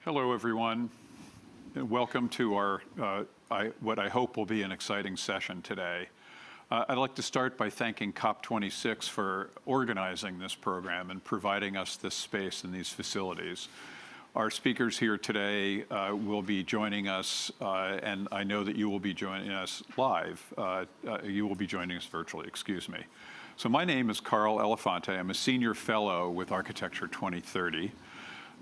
Hello, everyone, and welcome to our what I hope will be an exciting session today. I'd like to start by thanking COP26 for organizing this program and providing us this space and these facilities. Our speakers here today will be joining us, and I know that you will be joining us live. You will be joining us virtually, excuse me. So my name is Carl Elefante. I'm a senior fellow with Architecture 2030.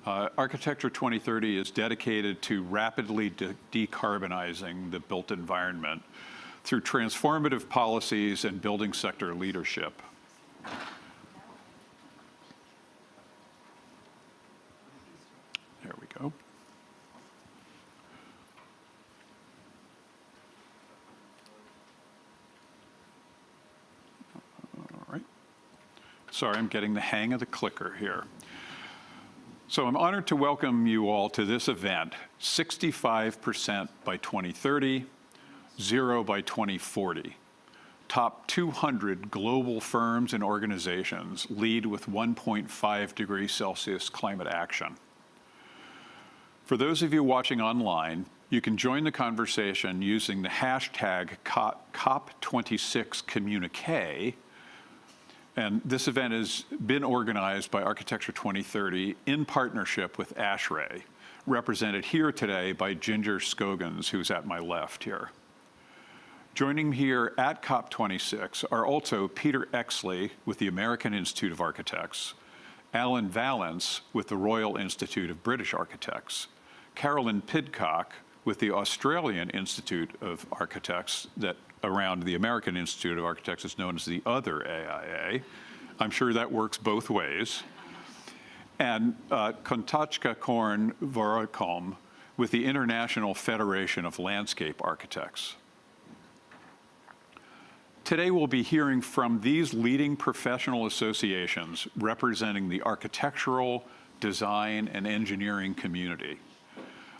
Architecture 2030 is dedicated to rapidly decarbonizing the built environment through transformative policies and building sector leadership. There we go. All right. Sorry, I'm getting the hang of the clicker here. So I'm honored to welcome you all to this event, 65% by 2030, 0 by 2040. Top 200 global firms and organizations lead with 1.5 degrees Celsius climate action. For those of you watching online, you can join the conversation using the hashtag COP26communique. And this event has been organized by Architecture 2030 in partnership with ASHRAE, represented here today by Ginger Scogans, who's at my left here. Joining me here at COP26 are also Peter Exley with the American Institute of Architects, Alan Valance with the Royal Institute of British Architects, Carolyn Pidcock with the Australian Institute of Architects that around the American Institute of Architects is known as the other AIA. I'm sure that works both ways. And Kontachka Korn Vorakom with the International Federation of Landscape Architects. Today we'll be hearing from these leading professional associations representing the architectural, design, and engineering community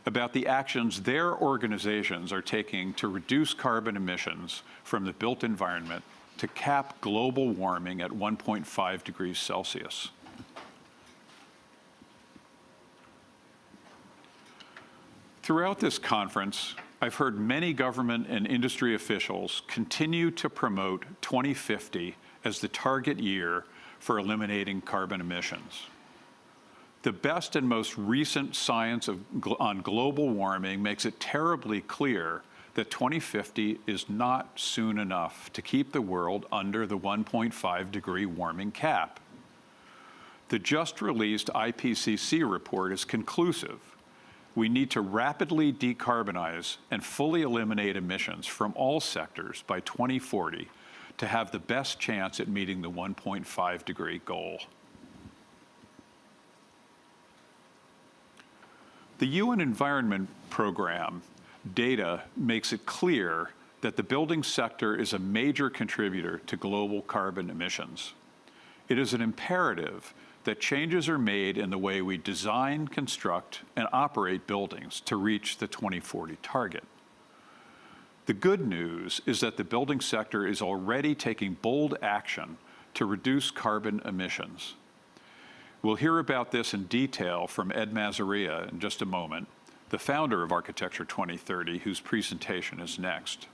about the actions their organizations are taking to reduce carbon emissions from the built environment to cap global warming at 1.5 degrees Celsius. Throughout this conference, I've heard many government and industry officials continue to promote 2050 as the target year for eliminating carbon emissions. The best and most recent science on global warming makes it terribly clear that 2050 is not soon enough to keep the world under the 1.5 degree warming cap. The just released IPCC report is conclusive. We need to rapidly decarbonize and fully eliminate emissions from all sectors by 2040 to have the best chance at meeting the 1.5 degree goal. The UN Environment Program data makes it clear that the building sector is a major contributor to global carbon emissions. It is an imperative that changes are made in the way we design, construct, and operate buildings to reach the 2040 target. The good news is that the building sector is already taking bold action to reduce carbon emissions. We'll hear about this in detail from Ed Mazzaria in just a moment, the founder of Architecture 2030, whose presentation is next.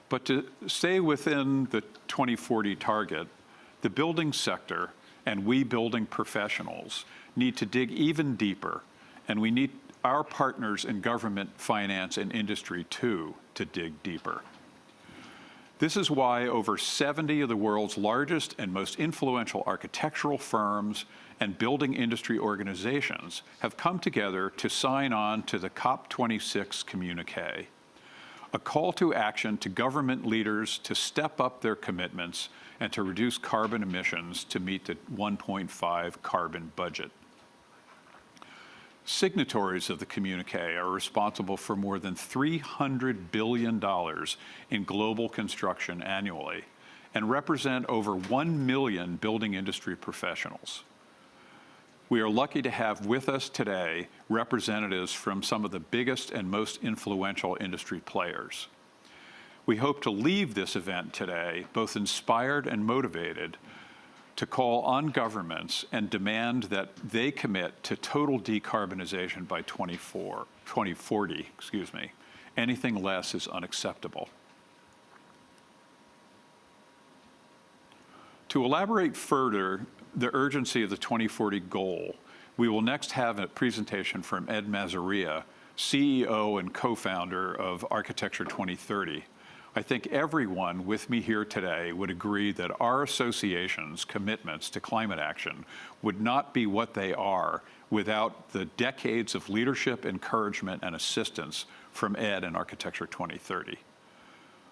But to stay within the 2040 target, the building sector and we building professionals need to dig even deeper, and we need our partners in government, finance, and industry too to dig deeper. This is why over 70 of the world's largest and most influential architectural firms and building industry organizations have come together to sign on to the COP26 communique, a call to action to government leaders to step up their commitments and to reduce carbon emissions to meet the 1.5 carbon budget. Signatories of the communique are responsible for more than $300 billion in global construction annually and represent over 1 million building industry professionals. We are lucky to have with us today representatives from some of the biggest and most influential industry players. We hope to leave this event today both inspired and motivated to call on governments and demand that they commit to total decarbonization by 2040. Anything less is unacceptable. To elaborate further the urgency of the 2040 goal, we will next have a presentation from Ed Mazzaria, CEO and co-founder of Architecture 2030. I think everyone with me here today would agree that our association's commitments to climate action would not be what they are without the decades of leadership, encouragement, and assistance from Ed and Architecture 2030.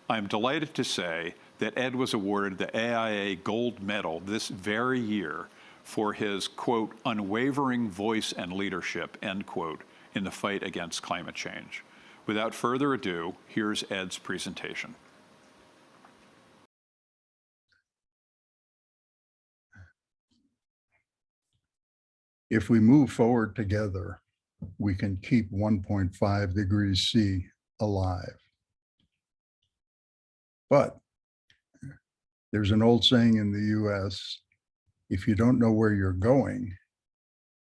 I am delighted to say that Ed was awarded the AIA Gold Medal this very year for his, quote, unwavering voice and leadership, end quote, in the fight against climate change. Without further ado, here's Ed's presentation. If we move forward together, we can keep 1.5 degrees C alive. But there's an old saying in the US, if you don't know where you're going,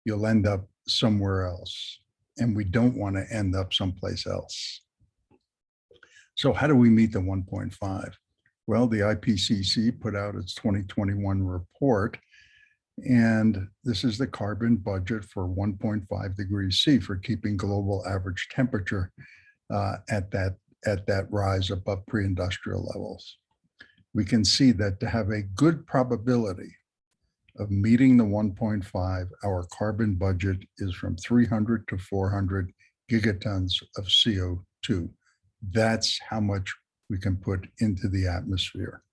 you'll end up somewhere else. And we don't want to end up someplace else. So how do we meet the 1.5? Well, the IPCC put out its 2021 report, and this is the carbon budget for 1.5 degrees C for keeping global average temperature at that rise above pre-industrial levels. We can see that to have a good probability of meeting the 1.5, our carbon budget is from 300 to 400 gigatons of CO2. That's how much we can put into the atmosphere.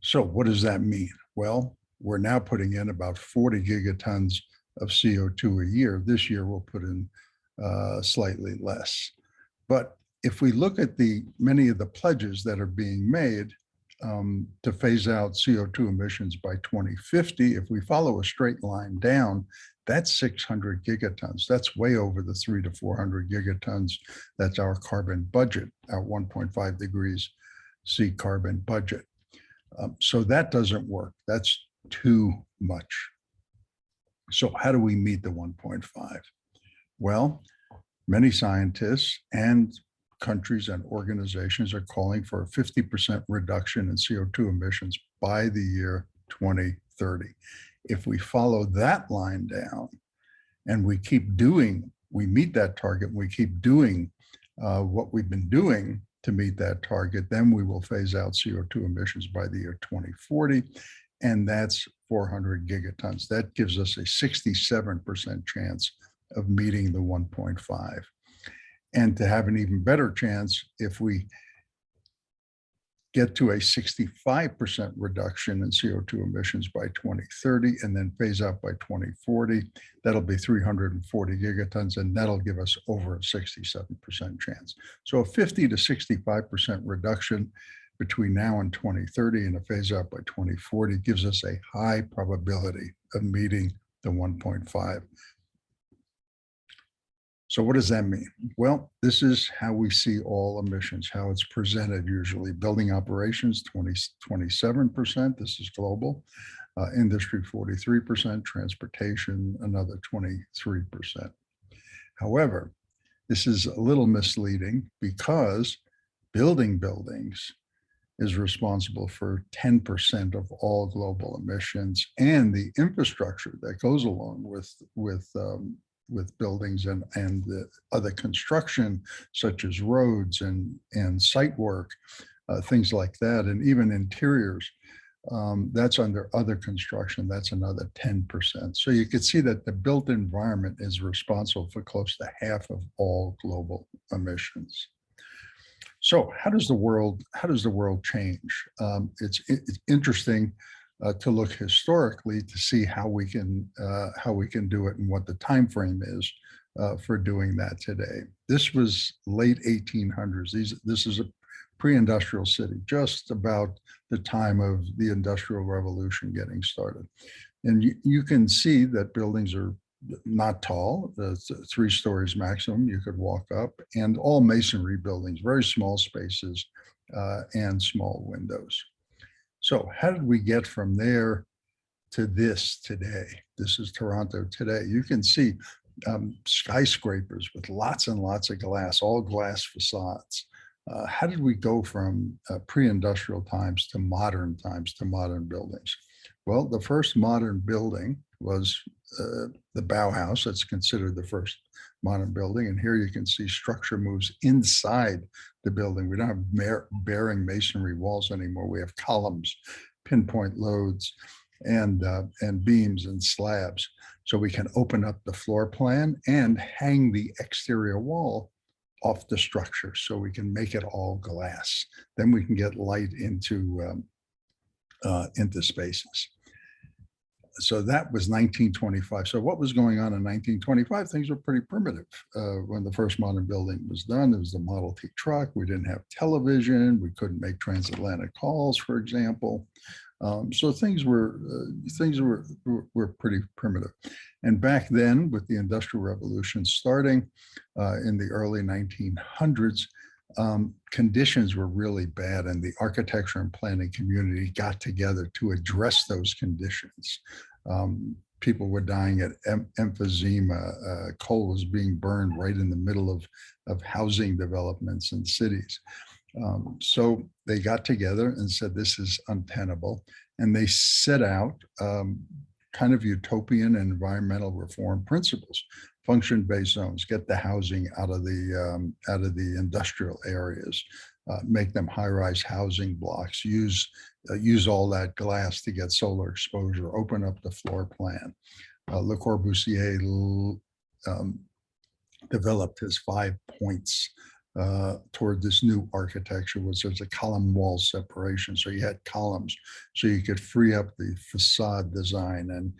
So what does that mean? Well, we're now putting in about 40 gigatons of CO2 a year. This year we'll put in slightly less. But if we look at many of the pledges that are being made to phase out CO2 emissions by 2050, if we follow a straight line down, that's 600 gigatons. That's way over the 300 to 400 gigatons. That's our carbon budget, our 1.5 degrees C carbon budget. So that doesn't work. That's too much. So how do we meet the 1.5? Well, many scientists and countries and organizations are calling for a 50% reduction in CO2 emissions by the year 2030. If we follow that line down and we meet that target, we keep doing what we've been doing to meet that target, then we will phase out CO2 emissions by the year 2040, and that's 400 gigatons. That gives us a 67% chance of meeting the 1.5. And to have an even better chance, if we get to a 65% reduction in CO2 emissions by 2030 and then phase out by 2040, that'll be 340 gigatons, and that'll give us over a 67% chance. So a 50 to 65% reduction between now and 2030 and a phase out by 2040 gives us a high probability of meeting the 1.5. So what does that mean? Well, this is how we see all emissions, how it's presented usually. Building operations, 27%, this is global. Industry, 43%, transportation, another 23%. However, this is a little misleading because buildings is responsible for 10% of all global emissions, and the infrastructure that goes along with buildings and the other construction, such as roads and site work, things like that, and even interiors, that's under other construction, that's another 10%. So you could see that the built environment is responsible for close to half of all global emissions. So how does the world change? It's interesting to look historically to see how we can do it and what the time frame is for doing that today. This was late 1800s. This is a pre-industrial city, just about the time of the Industrial Revolution getting started. And you can see that buildings are not tall, 3 stories maximum, you could walk up, and all masonry buildings, very small spaces and small windows. So how did we get from there to this today? This is Toronto today. You can see skyscrapers with lots and lots of glass, all glass facades. How did we go from pre-industrial times to modern buildings? Well, the first modern building was the Bauhaus. That's considered the first modern building. And here you can see structure moves inside the building. We don't have bearing masonry walls anymore. We have columns, pinpoint loads, and beams and slabs. So we can open up the floor plan and hang the exterior wall off the structure, so we can make it all glass. Then we can get light into spaces. So that was 1925. So what was going on in 1925? Things were pretty primitive. When the first modern building was done, there was the Model T truck. We didn't have television. We couldn't make transatlantic calls, for example. So things were pretty primitive. And back then, with the Industrial Revolution starting in the early 1900s, conditions were really bad, and the architecture and planning community got together to address those conditions. People were dying of emphysema. Coal was being burned right in the middle of housing developments in cities. So they got together and said, this is untenable. And they set out kind of utopian environmental reform principles: function-based zones, get the housing out of the industrial areas, make them high-rise housing blocks, use all that glass to get solar exposure, open up the floor plan. Le Corbusier developed his 5 points toward this new architecture, which was a column wall separation. So you had columns, so you could free up the facade design and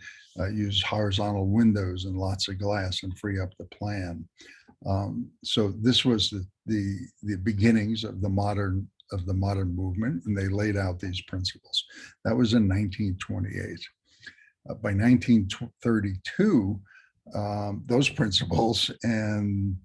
use horizontal windows and lots of glass and free up the plan. So this was the beginnings of the modern movement, and they laid out these principles. That was in 1928. By 1932, those principles and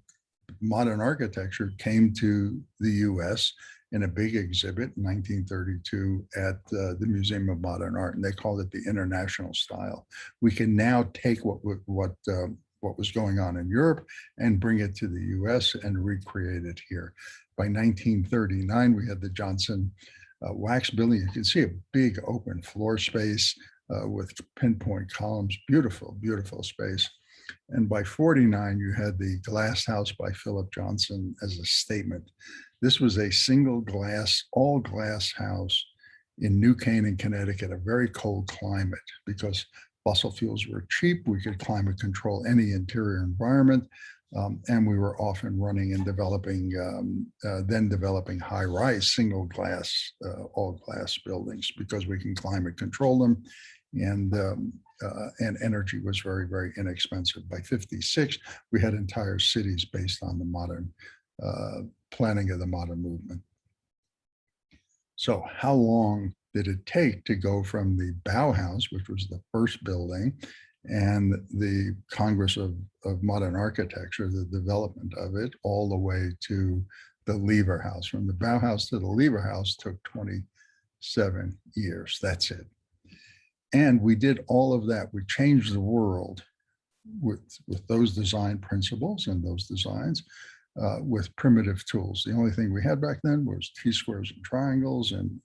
modern architecture came to the US in a big exhibit in 1932 at the Museum of Modern Art, and they called it the International Style. We can now take what was going on in Europe and bring it to the US and recreate it here. By 1939, we had the Johnson wax building. You can see a big open floor space with pinpoint columns, beautiful, beautiful space. And by 49, you had the Glass House by Philip Johnson as a statement. This was a single glass, all glass house in New Canaan, Connecticut, a very cold climate. Because fossil fuels were cheap, we could climate control any interior environment. And we were often running and developing high-rise, single glass, all glass buildings, because we can climate control them. And energy was very, very inexpensive. By 56, we had entire cities based on the modern planning of the modern movement. So how long did it take to go from the Bauhaus, which was the first building, and the Congress of Modern Architecture, the development of it, all the way to the Lever House? From the Bauhaus to the Lever House took 27 years. That's it. And we did all of that. We changed the world with those design principles and those designs with primitive tools. The only thing we had back then was T-squares and triangles and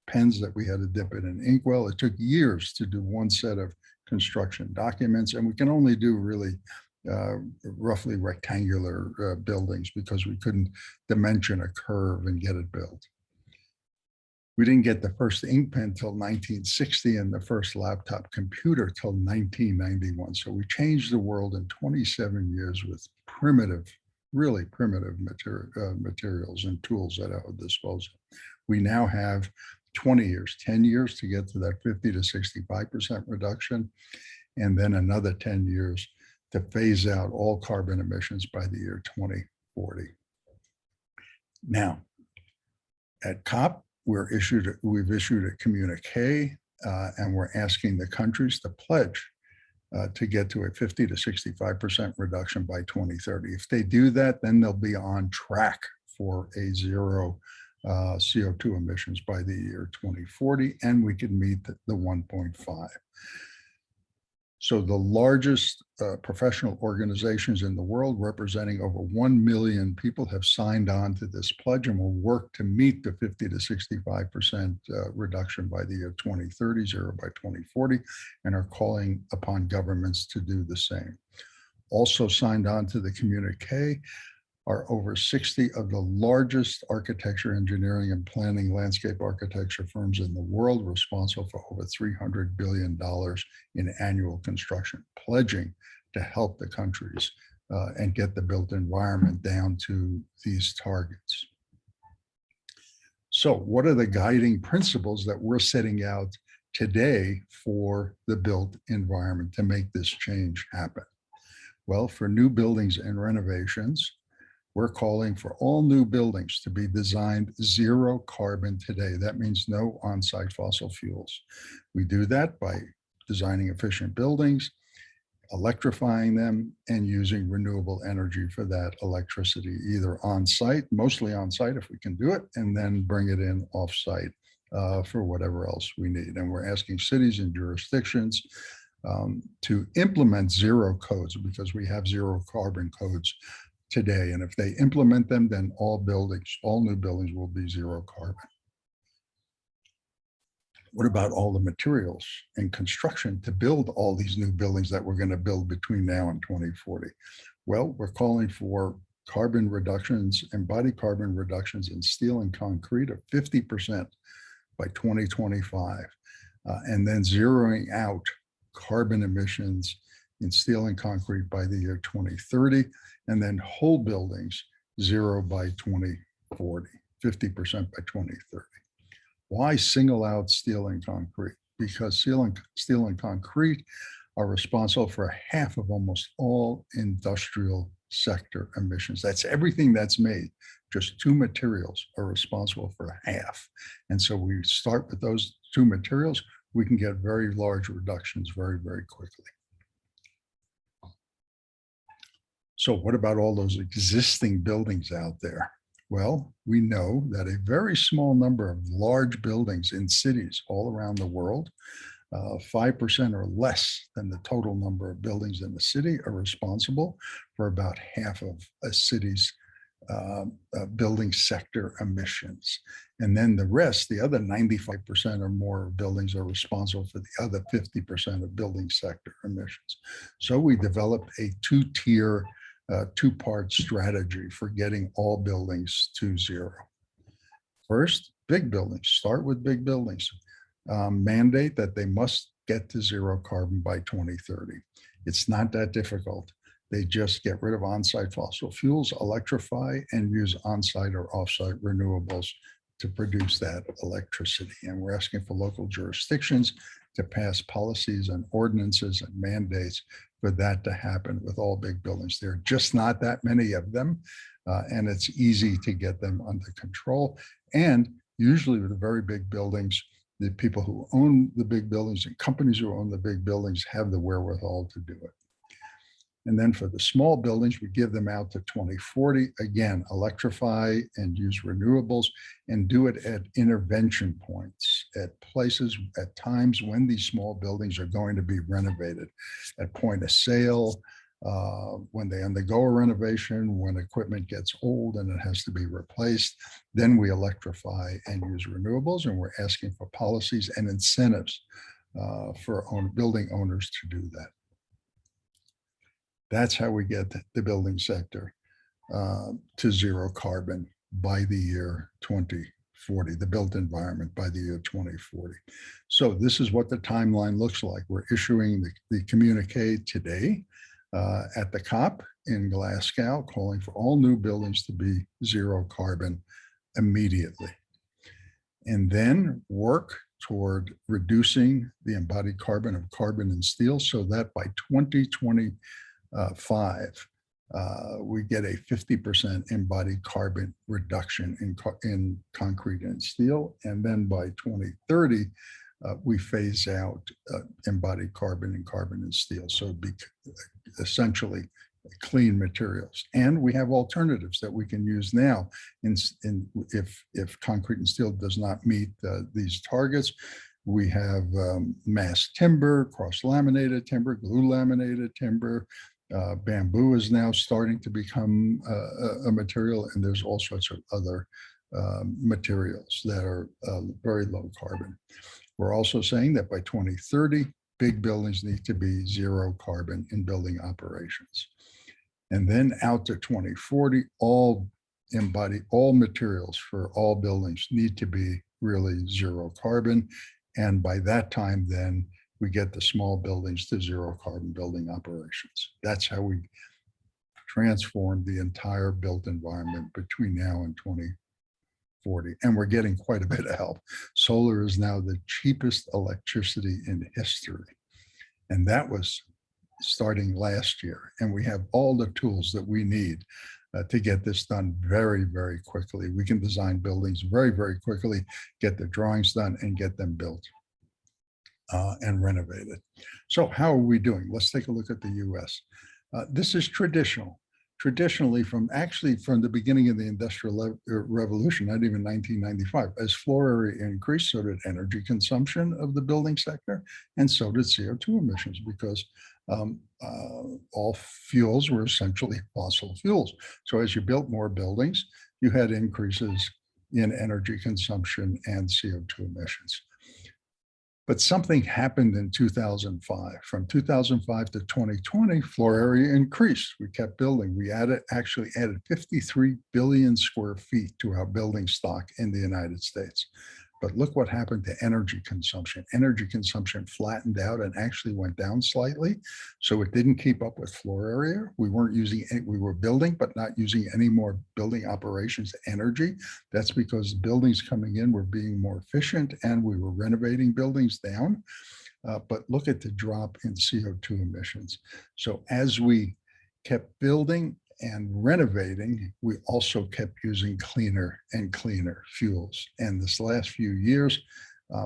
pens that we had to dip in inkwell. It took years to do one set of construction documents, and we can only do really roughly rectangular buildings because we couldn't dimension a curve and get it built. We didn't get the first ink pen till 1960 and the first laptop computer till 1991. So we changed the world in 27 years with primitive, really primitive materials and tools at our disposal. We now have 20 years, 10 years to get to that 50 to 65% reduction, and then another 10 years to phase out all carbon emissions by the year 2040. Now, at COP, we've issued a communique, and we're asking the countries to pledge to get to a 50 to 65% reduction by 2030. If they do that, then they'll be on track for a zero CO2 emissions by the year 2040, and we can meet the 1.5. So the largest professional organizations in the world, representing over 1 million people, have signed on to this pledge and will work to meet the 50 to 65% reduction by the year 2030, zero by 2040, and are calling upon governments to do the same. Also signed on to the communique are over 60 of the largest architecture, engineering, and planning landscape architecture firms in the world, responsible for over $300 billion in annual construction, pledging to help the countries and get the built environment down to these targets. So what are the guiding principles that we're setting out today for the built environment to make this change happen? Well, for new buildings and renovations, we're calling for all new buildings to be designed zero carbon today. That means no on-site fossil fuels. We do that by designing efficient buildings, electrifying them, and using renewable energy for that electricity, either on-site, mostly on-site if we can do it, and then bring it in off-site for whatever else we need. And we're asking cities and jurisdictions to implement zero codes, because we have zero carbon codes today. And if they implement them, then all new buildings will be zero carbon. What about all the materials and construction to build all these new buildings that we're going to build between now and 2040? Well, we're calling for carbon reductions, embodied carbon reductions in steel and concrete of 50% by 2025, and then zeroing out carbon emissions in steel and concrete by the year 2030, and then whole buildings zero by 2040, 50% by 2030. Why single out steel and concrete? Because steel and concrete are responsible for half of almost all industrial sector emissions. That's everything that's made. Just two materials are responsible for half. And so we start with those two materials, we can get very large reductions very, very quickly. So what about all those existing buildings out there? Well, we know that a very small number of large buildings in cities all around the world, 5% or less than the total number of buildings in the city, are responsible for about half of a city's building sector emissions. And then the rest, the other 95% or more of buildings, are responsible for the other 50% of building sector emissions. So we developed a two-part strategy for getting all buildings to zero. First, big buildings. Start with big buildings. Mandate that they must get to zero carbon by 2030. It's not that difficult. They just get rid of on-site fossil fuels, electrify, and use on-site or off-site renewables to produce that electricity. And we're asking for local jurisdictions to pass policies and ordinances and mandates for that to happen with all big buildings. There are just not that many of them, and it's easy to get them under control. And usually with the very big buildings, the people who own the big buildings and companies who own the big buildings have the wherewithal to do it. And then for the small buildings, we give them out to 2040. Again, electrify and use renewables, and do it at intervention points, at places, at times when these small buildings are going to be renovated, at point of sale, when they undergo a renovation, when equipment gets old and it has to be replaced. Then we electrify and use renewables, and we're asking for policies and incentives for building owners to do that. That's how we get the building sector to zero carbon by the year 2040, the built environment by the year 2040. So this is what the timeline looks like. We're issuing the communique today at the COP in Glasgow, calling for all new buildings to be zero carbon immediately. And then work toward reducing the embodied carbon of carbon and steel, so that by 2025, we get a 50% embodied carbon reduction in concrete and steel. And then by 2030, we phase out embodied carbon in carbon and steel. So essentially clean materials. And we have alternatives that we can use now. If concrete and steel does not meet these targets, we have mass timber, cross-laminated timber, glue-laminated timber. Bamboo is now starting to become a material, and there's all sorts of other materials that are very low carbon. We're also saying that by 2030, big buildings need to be zero carbon in building operations. And then out to 2040, all materials for all buildings need to be really zero carbon. And by that time, then we get the small buildings to zero carbon building operations. That's how we transform the entire built environment between now and 2040. And we're getting quite a bit of help. Solar is now the cheapest electricity in history. And that was starting last year. And we have all the tools that we need to get this done very, very quickly. We can design buildings very, very quickly, get the drawings done and get them built and renovated. So how are we doing? Let's take a look at the US. This is traditional. Traditionally, from the beginning of the Industrial Revolution, not even 1995, as floor area increased, so did energy consumption of the building sector, and so did CO2 emissions, because all fuels were essentially fossil fuels. So as you built more buildings, you had increases in energy consumption and CO2 emissions. But something happened in 2005. From 2005 to 2020, floor area increased. We kept building. We actually added 53 billion square feet to our building stock in the United States. But look what happened to energy consumption. Energy consumption flattened out and actually went down slightly. So it didn't keep up with floor area. We were building, but not using any more building operations energy. That's because buildings coming in were being more efficient and we were renovating buildings down. But look at the drop in CO2 emissions. So as we kept building and renovating, we also kept using cleaner and cleaner fuels. And this last few years,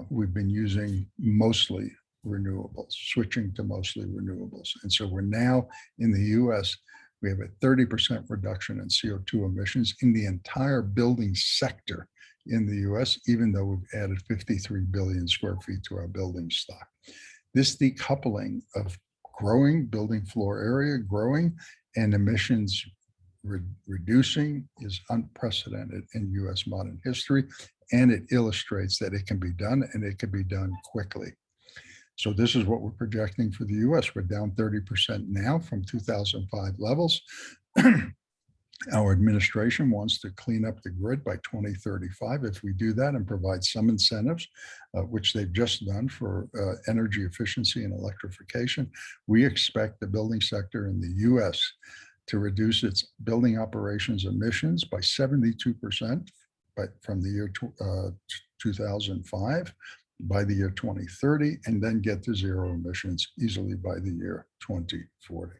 we've been using mostly renewables, switching to mostly renewables. And so we're now in the US, we have a 30% reduction in CO2 emissions in the entire building sector in the US, even though we've added 53 billion square feet to our building stock. This decoupling of growing building floor area, growing, and emissions reducing is unprecedented in US modern history. And it illustrates that it can be done, and it can be done quickly. So this is what we're projecting for the US. We're down 30% now from 2005 levels. Our administration wants to clean up the grid by 2035. If we do that and provide some incentives, which they've just done for energy efficiency and electrification, we expect the building sector in the US to reduce its building operations emissions by 72% from the year 2005 by the year 2030, and then get to zero emissions easily by the year 2040.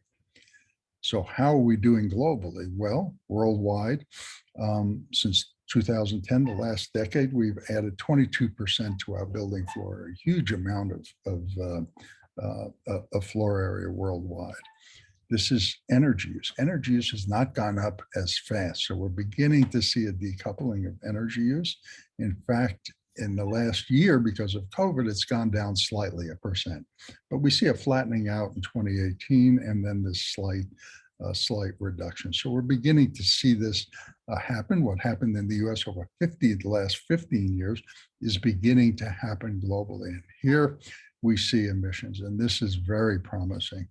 So how are we doing globally? Well, worldwide, since 2010, the last decade, we've added 22% to our building floor, a huge amount of floor area worldwide. This is energy use. Energy use has not gone up as fast. So we're beginning to see a decoupling of energy use. In fact, in the last year, because of COVID, it's gone down slightly, 1%. But we see a flattening out in 2018 and then this slight reduction. So we're beginning to see this happen. What happened in the US over the last 15 years is beginning to happen globally. And here we see emissions, and this is very promising.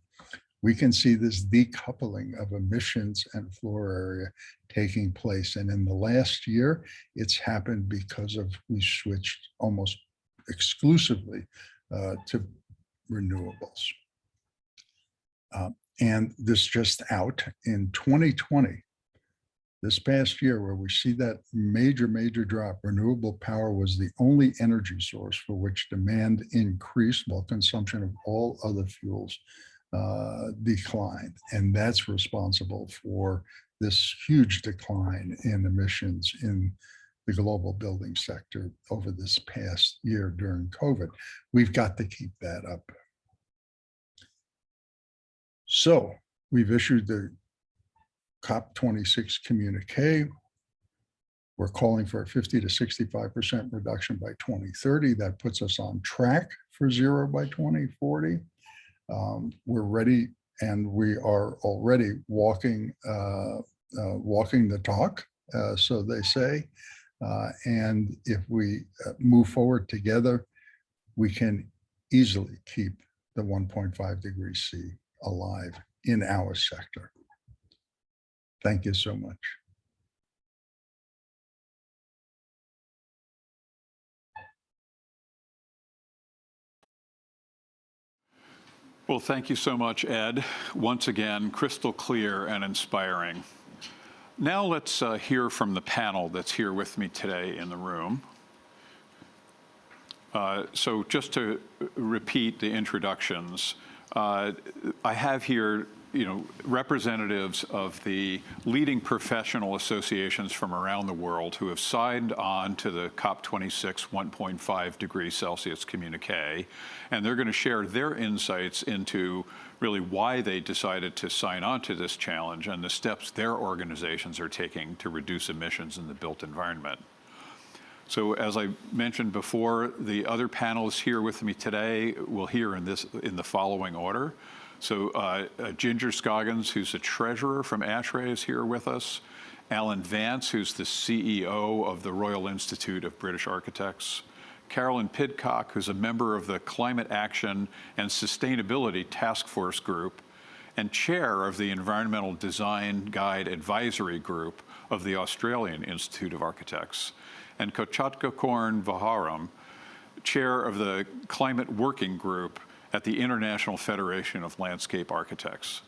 We can see this decoupling of emissions and floor area taking place. And in the last year, it's happened because we switched almost exclusively to renewables. And this just out in 2020, this past year, where we see that major drop, renewable power was the only energy source for which demand increased while consumption of all other fuels declined. And that's responsible for this huge decline in emissions in the global building sector over this past year during COVID. We've got to keep that up. So We've issued the COP26 communique. We're calling for a 50 to 65% reduction by 2030. That puts us on track for zero by 2040. We're ready, and we are already walking the talk, so they say. And if we move forward together, we can easily keep the 1.5 degrees C alive in our sector. Thank you so much. Well, thank you so much, Ed. Once again, crystal clear and inspiring. Now let's hear from the panel that's here with me today in the room. So just to repeat the introductions, I have here representatives of the leading professional associations from around the world who have signed on to the COP26 1.5 degrees Celsius communique, and they're going to share their insights into really why they decided to sign on to this challenge and the steps their organizations are taking to reduce emissions in the built environment. So as I mentioned before, the other panelists here with me today will hear in the following order. So Ginger Scoggins, who's the treasurer from ASHRAE, is here with us. Alan Vance, who's the CEO of the Royal Institute of British Architects. Carolyn Pidcock, who's a member of the Climate Action and Sustainability Task Force Group and chair of the Environmental Design Guide Advisory Group of the Australian Institute of Architects. And Kochatkakorn Vaharam, chair of the Climate Working Group at the International Federation of Landscape Architects.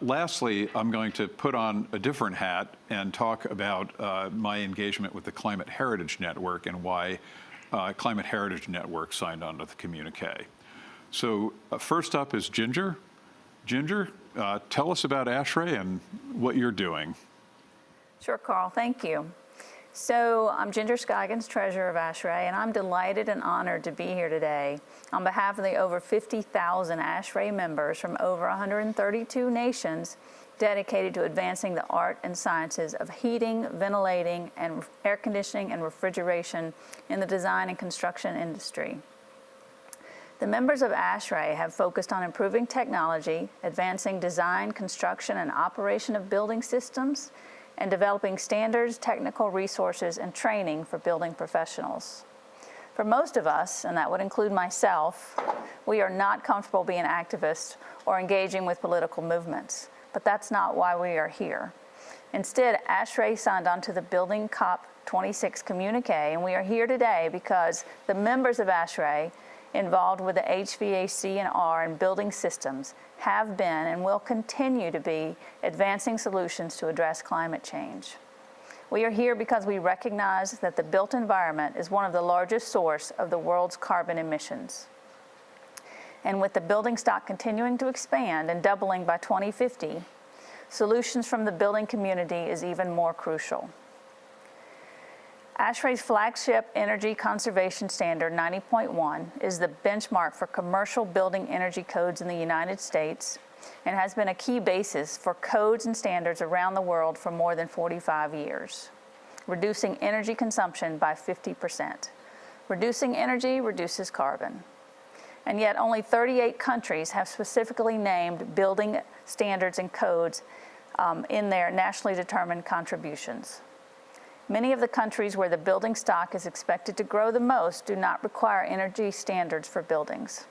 Lastly, I'm going to put on a different hat and talk about my engagement with the Climate Heritage Network and why Climate Heritage Network signed on to the communique. So first up is Ginger. Ginger, tell us about ASHRAE and what you're doing. Sure, Carl, thank you. So I'm Ginger Scoggins, treasurer of ASHRAE, and I'm delighted and honored to be here today on behalf of the over 50,000 ASHRAE members from over 132 nations dedicated to advancing the art and sciences of heating, ventilating, and air conditioning and refrigeration in the design and construction industry. The members of ASHRAE have focused on improving technology, advancing design, construction, and operation of building systems, and developing standards, technical resources, and training for building professionals. For most of us, and that would include myself, we are not comfortable being activists or engaging with political movements, but that's not why we are here. Instead, ASHRAE signed on to the Building COP26 communique, and we are here today because the members of ASHRAE involved with the HVAC&R and building systems have been and will continue to be advancing solutions to address climate change. We are here because we recognize that the built environment is one of the largest sources of the world's carbon emissions. And with the building stock continuing to expand and doubling by 2050, solutions from the building community is even more crucial. ASHRAE's flagship energy conservation standard 90.1 is the benchmark for commercial building energy codes in the United States and has been a key basis for codes and standards around the world for more than 45 years, reducing energy consumption by 50%. Reducing energy reduces carbon. And yet only 38 countries have specifically named building standards and codes in their nationally determined contributions. Many of the countries where the building stock is expected to grow the most do not require energy standards for buildings.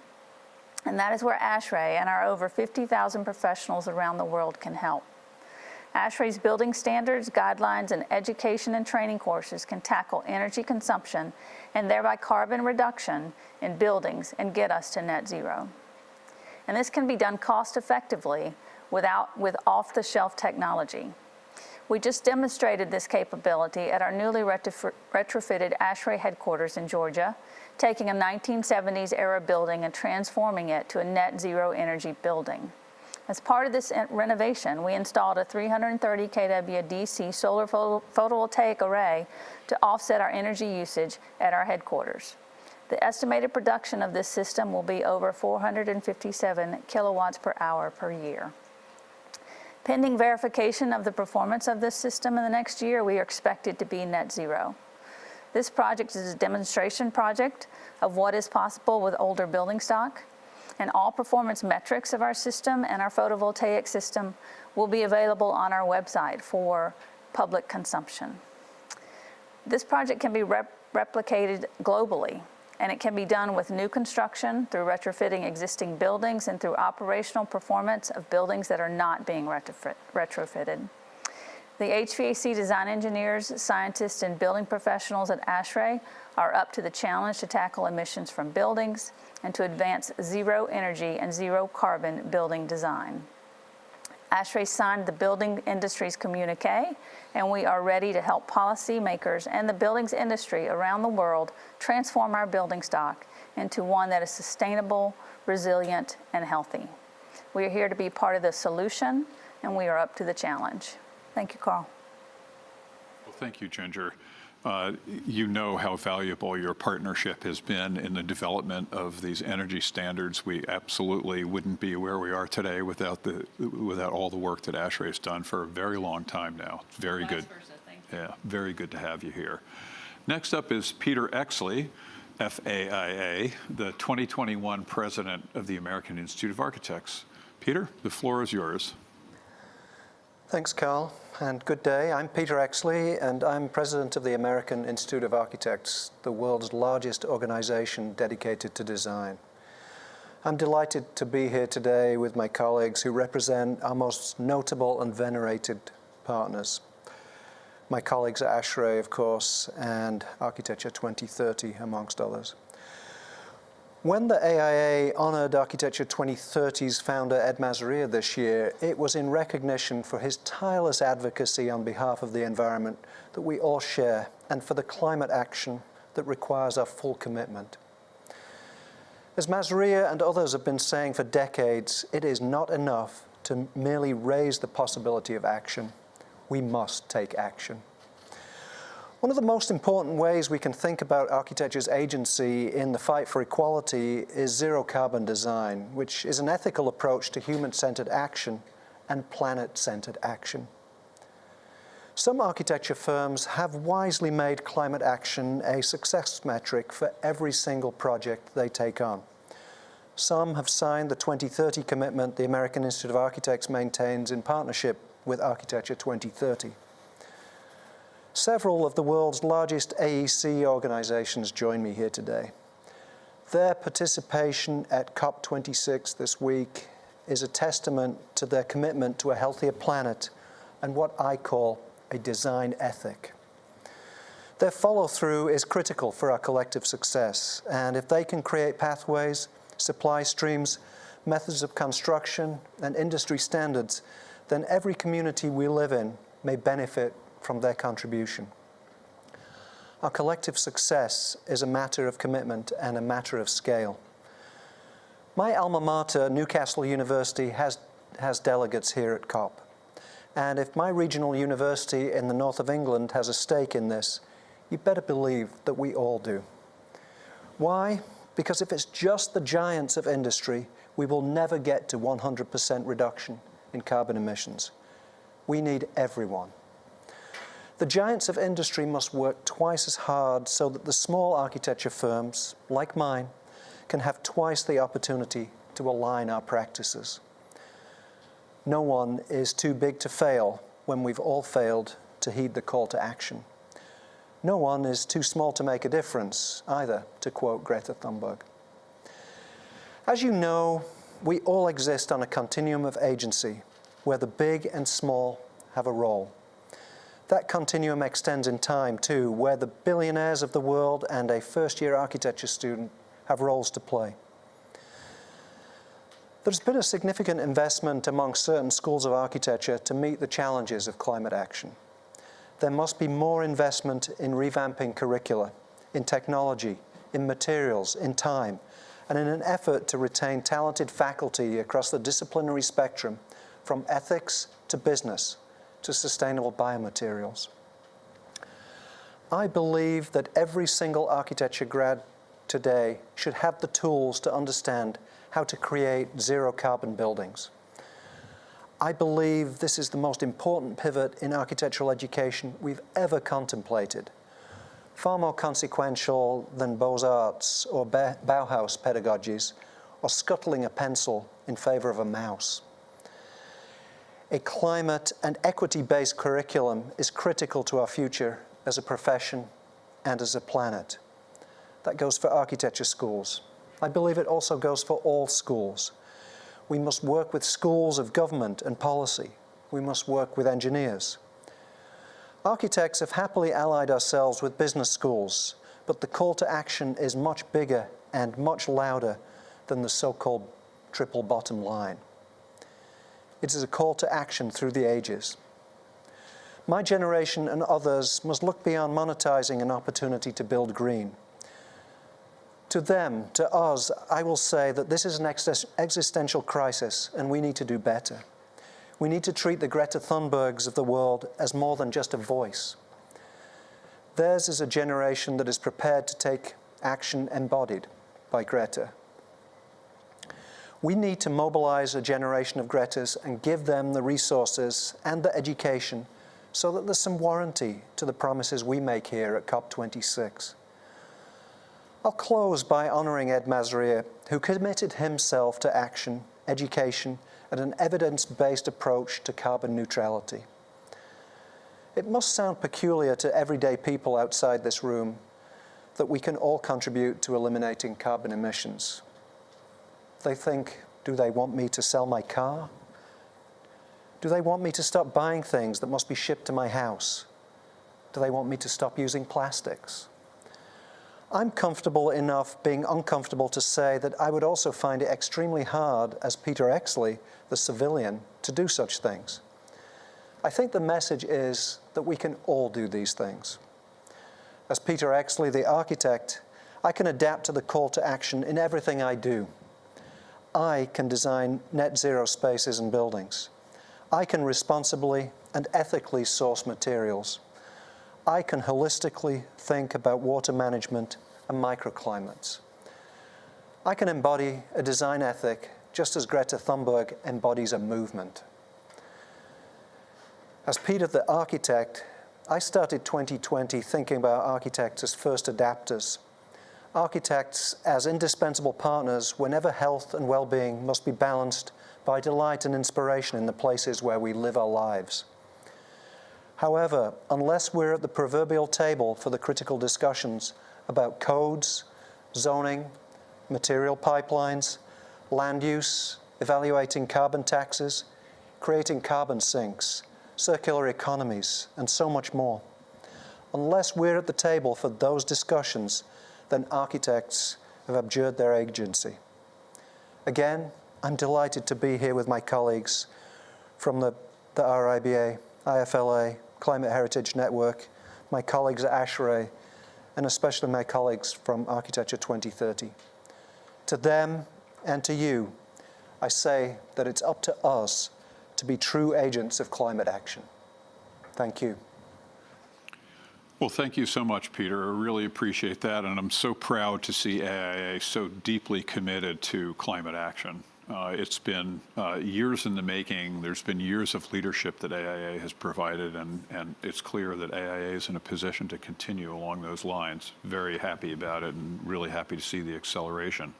And that is where ASHRAE and our over 50,000 professionals around the world can help. ASHRAE's building standards, guidelines, and education and training courses can tackle energy consumption and thereby carbon reduction in buildings and get us to net zero. And this can be done cost effectively with off-the-shelf technology. We just demonstrated this capability at our newly retrofitted ASHRAE headquarters in Georgia, taking a 1970s era building and transforming it to a net zero energy building. As part of this renovation, we installed a 330 kW DC solar photovoltaic array to offset our energy usage at our headquarters. The estimated production of this system will be over 457 kilowatts per hour per year. Pending verification of the performance of this system in the next year, we are expected to be net zero. This project is a demonstration project of what is possible with older building stock, and all performance metrics of our system and our photovoltaic system will be available on our website for public consumption. This project can be replicated globally, and it can be done with new construction, through retrofitting existing buildings, and through operational performance of buildings that are not being retrofitted. The HVAC design engineers, scientists, and building professionals at ASHRAE are up to the challenge to tackle emissions from buildings and to advance zero energy and zero carbon building design. ASHRAE signed the building industry's communique, and we are ready to help policymakers and the buildings industry around the world transform our building stock into one that is sustainable, resilient, and healthy. We are here to be part of the solution, and we are up to the challenge. Thank you, Carl. Well, thank you, Ginger. You know how valuable your partnership has been in the development of these energy standards. We absolutely wouldn't be where we are today without all the work that ASHRAE's done for a very long time now. Very good. Thank you. Yeah, very good to have you here. Next up is Peter Exley, FAIA, the 2021 president of the American Institute of Architects. Peter, the floor is yours. Thanks, Carl, and good day. I'm Peter Exley, and I'm president of the American Institute of Architects, the world's largest organization dedicated to design. I'm delighted to be here today with my colleagues who represent our most notable and venerated partners. My colleagues at ASHRAE, of course, and Architecture 2030, amongst others. When the AIA honored Architecture 2030's founder, Ed Masria, this year, it was in recognition for his tireless advocacy on behalf of the environment that we all share, and for the climate action that requires our full commitment. As Masria and others have been saying for decades, it is not enough to merely raise the possibility of action. We must take action. One of the most important ways we can think about architecture's agency in the fight for equality is zero carbon design, which is an ethical approach to human-centered action and planet-centered action. Some architecture firms have wisely made climate action a success metric for every single project they take on. Some have signed the 2030 commitment the American Institute of Architects maintains in partnership with Architecture 2030. Several of the world's largest AEC organizations join me here today. Their participation at COP26 this week is a testament to their commitment to a healthier planet and what I call a design ethic. Their follow-through is critical for our collective success, and if they can create pathways, supply streams, methods of construction, and industry standards, then every community we live in may benefit from their contribution. Our collective success is a matter of commitment and a matter of scale. My alma mater, Newcastle University, has delegates here at COP. And if my regional university in the north of England has a stake in this, you better believe that we all do. Why? Because if it's just the giants of industry, we will never get to 100% reduction in carbon emissions. We need everyone. The giants of industry must work twice as hard so that the small architecture firms, like mine, can have twice the opportunity to align our practices. No one is too big to fail when we've all failed to heed the call to action. No one is too small to make a difference, either, to quote Greta Thunberg. As you know, we all exist on a continuum of agency where the big and small have a role. That continuum extends in time too, where the billionaires of the world and a first-year architecture student have roles to play. There's been a significant investment among certain schools of architecture to meet the challenges of climate action. There must be more investment in revamping curricula, in technology, in materials, in time, and in an effort to retain talented faculty across the disciplinary spectrum, from ethics to business, to sustainable biomaterials. I believe that every single architecture grad today should have the tools to understand how to create zero carbon buildings. I believe this is the most important pivot in architectural education we've ever contemplated, far more consequential than Beaux-Arts or Bauhaus pedagogies, or scuttling a pencil in favor of a mouse. A climate and equity-based curriculum is critical to our future as a profession and as a planet. That goes for architecture schools. I believe it also goes for all schools. We must work with schools of government and policy. We must work with engineers. Architects have happily allied ourselves with business schools, but the call to action is much bigger and much louder than the so-called triple bottom line. It is a call to action through the ages. My generation and others must look beyond monetizing an opportunity to build green. To them, to us, I will say that this is an existential crisis and we need to do better. We need to treat the Greta Thunbergs of the world as more than just a voice. Theirs is a generation that is prepared to take action embodied by Greta. We need to mobilize a generation of Gretas and give them the resources and the education so that there's some warranty to the promises we make here at COP26. I'll close by honoring Ed Masria, who committed himself to action, education, and an evidence-based approach to carbon neutrality. It must sound peculiar to everyday people outside this room that we can all contribute to eliminating carbon emissions. They think, do they want me to sell my car? Do they want me to stop buying things that must be shipped to my house? Do they want me to stop using plastics? I'm comfortable enough being uncomfortable to say that I would also find it extremely hard, as Peter Exley, the civilian, to do such things. I think the message is that we can all do these things. As Peter Exley, the architect, I can adapt to the call to action in everything I do. I can design net zero spaces and buildings. I can responsibly and ethically source materials. I can holistically think about water management and microclimates. I can embody a design ethic just as Greta Thunberg embodies a movement. As Peter the architect, I started 2020 thinking about architects as first adapters, architects as indispensable partners whenever health and well-being must be balanced by delight and inspiration in the places where we live our lives. However, unless we're at the proverbial table for the critical discussions about codes, zoning, material pipelines, land use, evaluating carbon taxes, creating carbon sinks, circular economies, and so much more, unless we're at the table for those discussions, then architects have abjured their agency. Again, I'm delighted to be here with my colleagues from the RIBA, IFLA, Climate Heritage Network, my colleagues at ASHRAE, and especially my colleagues from Architecture 2030. To them and to you, I say that it's up to us to be true agents of climate action. Thank you. Well, thank you so much, Peter. I really appreciate that, and I'm so proud to see AIA so deeply committed to climate action. It's been years in the making. There's been years of leadership that AIA has provided, and it's clear that AIA is in a position to continue along those lines. Very happy about it and really happy to see the acceleration.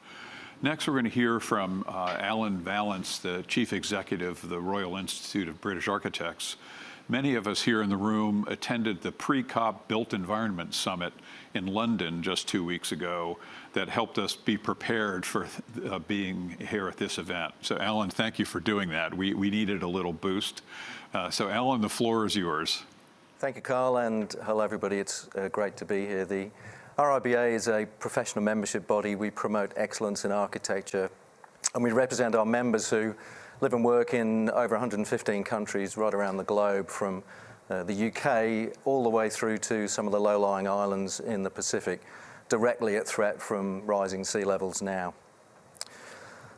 Next, we're going to hear from Alan Valance, the Chief Executive of the Royal Institute of British Architects. Many of us here in the room attended the pre-COP Built Environment Summit in London just 2 weeks ago that helped us be prepared for being here at this event. So Alan, thank you for doing that. We needed a little boost. So Alan, the floor is yours. Thank you, Carl, and hello everybody. It's great to be here. The RIBA is a professional membership body. We promote excellence in architecture, and we represent our members who live and work in over 115 countries right around the globe, from the UK all the way through to some of the low-lying islands in the Pacific, directly at threat from rising sea levels now.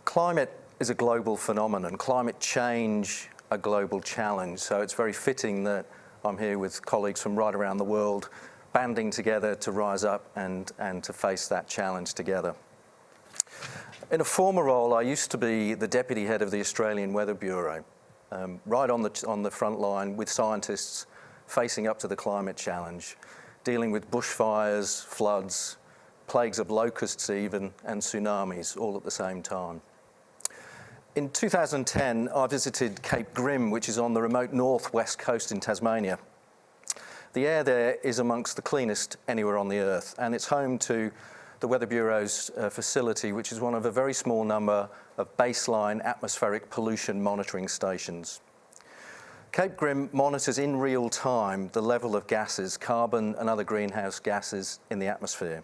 Climate is a global phenomenon, climate change a global challenge, so it's very fitting that I'm here with colleagues from right around the world, banding together to rise up and to face that challenge together. In a former role, I used to be the deputy head of the Australian Weather Bureau. right on the front line with scientists facing up to the climate challenge, dealing with bushfires, floods, plagues of locusts even, and tsunamis all at the same time. In 2010, I visited Cape Grim, which is on the remote northwest coast in Tasmania. The air there is amongst the cleanest anywhere on the Earth, and it's home to the Weather Bureau's facility, which is one of a very small number of baseline atmospheric pollution monitoring stations. Cape Grim monitors in real time the level of gases, carbon and other greenhouse gases in the atmosphere.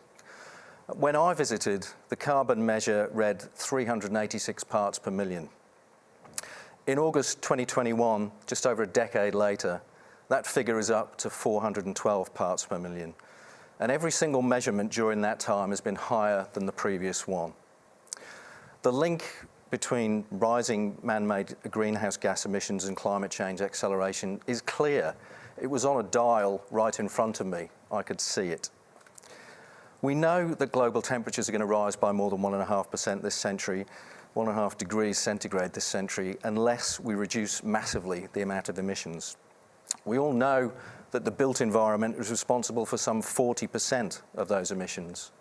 When I visited, the carbon measure read 386 parts per million. In August 2021, just over a decade later, that figure is up to 412 parts per million. And every single measurement during that time has been higher than the previous one. The link between rising man-made greenhouse gas emissions and climate change acceleration is clear. It was on a dial right in front of me. I could see it. We know that global temperatures are going to rise by more than 1.5% this century, 1.5 degrees centigrade this century, unless we reduce massively the amount of emissions. We all know that the built environment is responsible for some 40% of those emissions.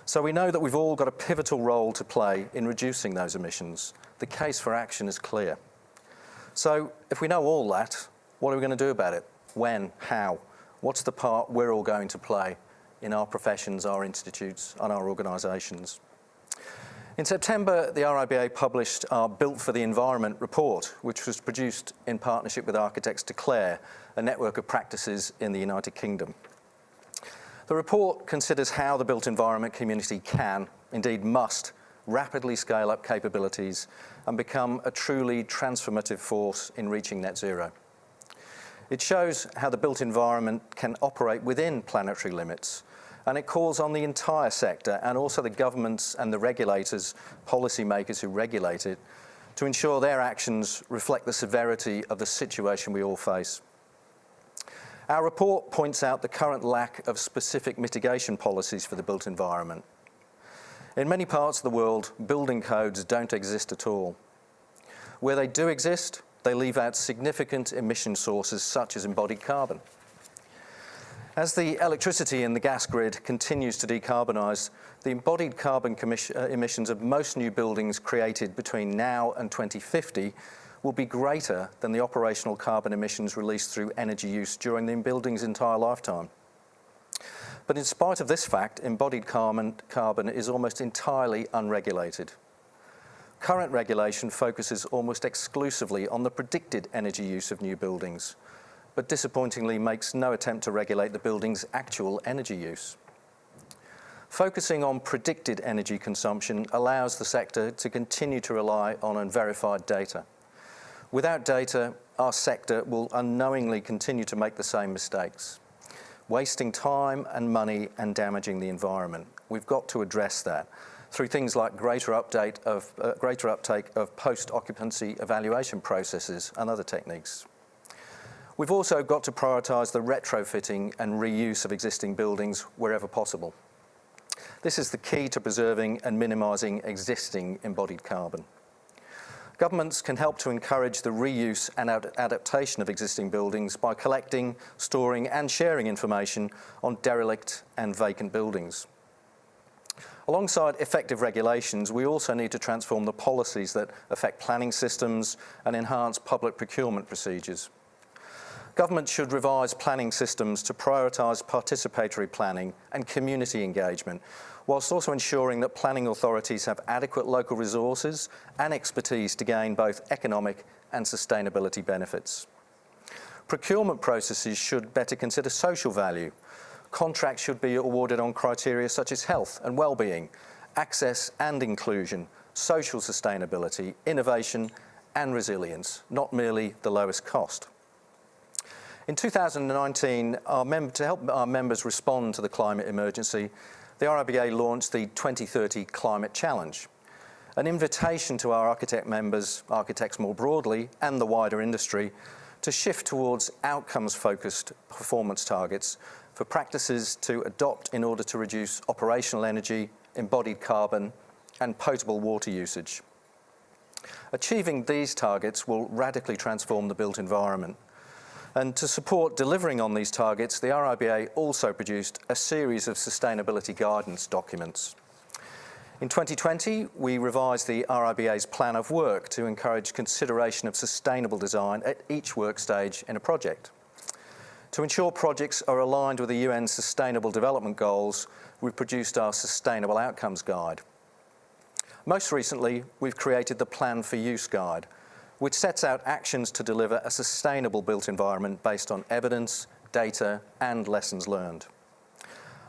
So we know that we've all got a pivotal role to play in reducing those emissions. The case for action is clear. So if we know all that, what are we going to do about it? When? How? What's the part we're all going to play in our professions, our institutes, and our organisations? In September, the RIBA published our Built for the Environment report, which was produced in partnership with Architects Declare, a network of practices in the United Kingdom. The report considers how the built environment community can, indeed must, rapidly scale up capabilities and become a truly transformative force in reaching net zero. It shows how the built environment can operate within planetary limits, and it calls on the entire sector and also the governments and the regulators, policymakers who regulate it, to ensure their actions reflect the severity of the situation we all face. Our report points out the current lack of specific mitigation policies for the built environment. In many parts of the world, building codes don't exist at all. Where they do exist, they leave out significant emission sources such as embodied carbon. As the electricity in the gas grid continues to decarbonise, the embodied carbon emissions of most new buildings created between now and 2050 will be greater than the operational carbon emissions released through energy use during the building's entire lifetime. But in spite of this fact, embodied carbon is almost entirely unregulated. Current regulation focuses almost exclusively on the predicted energy use of new buildings, but disappointingly makes no attempt to regulate the building's actual energy use. Focusing on predicted energy consumption allows the sector to continue to rely on unverified data. Without data, our sector will unknowingly continue to make the same mistakes, wasting time and money and damaging the environment. We've got to address that through things like greater uptake of post-occupancy evaluation processes and other techniques. We've also got to prioritise the retrofitting and reuse of existing buildings wherever possible. This is the key to preserving and minimising existing embodied carbon. Governments can help to encourage the reuse and adaptation of existing buildings by collecting, storing and sharing information on derelict and vacant buildings. Alongside effective regulations, we also need to transform the policies that affect planning systems and enhance public procurement procedures. Government should revise planning systems to prioritise participatory planning and community engagement, whilst also ensuring that planning authorities have adequate local resources and expertise to gain both economic and sustainability benefits. Procurement processes should better consider social value. Contracts should be awarded on criteria such as health and well-being, access and inclusion, social sustainability, innovation and resilience, not merely the lowest cost. In 2019, to help our members respond to the climate emergency, the RIBA launched the 2030 Climate Challenge, an invitation to our architect members, architects more broadly, and the wider industry to shift towards outcomes-focused performance targets for practices to adopt in order to reduce operational energy, embodied carbon, and potable water usage. Achieving these targets will radically transform the built environment. And to support delivering on these targets, the RIBA also produced a series of sustainability guidance documents. In 2020, we revised the RIBA's plan of work to encourage consideration of sustainable design at each work stage in a project. To ensure projects are aligned with the UN's Sustainable Development Goals, we've produced our Sustainable Outcomes Guide. Most recently, we've created the Plan for Use Guide, which sets out actions to deliver a sustainable built environment based on evidence, data, and lessons learned.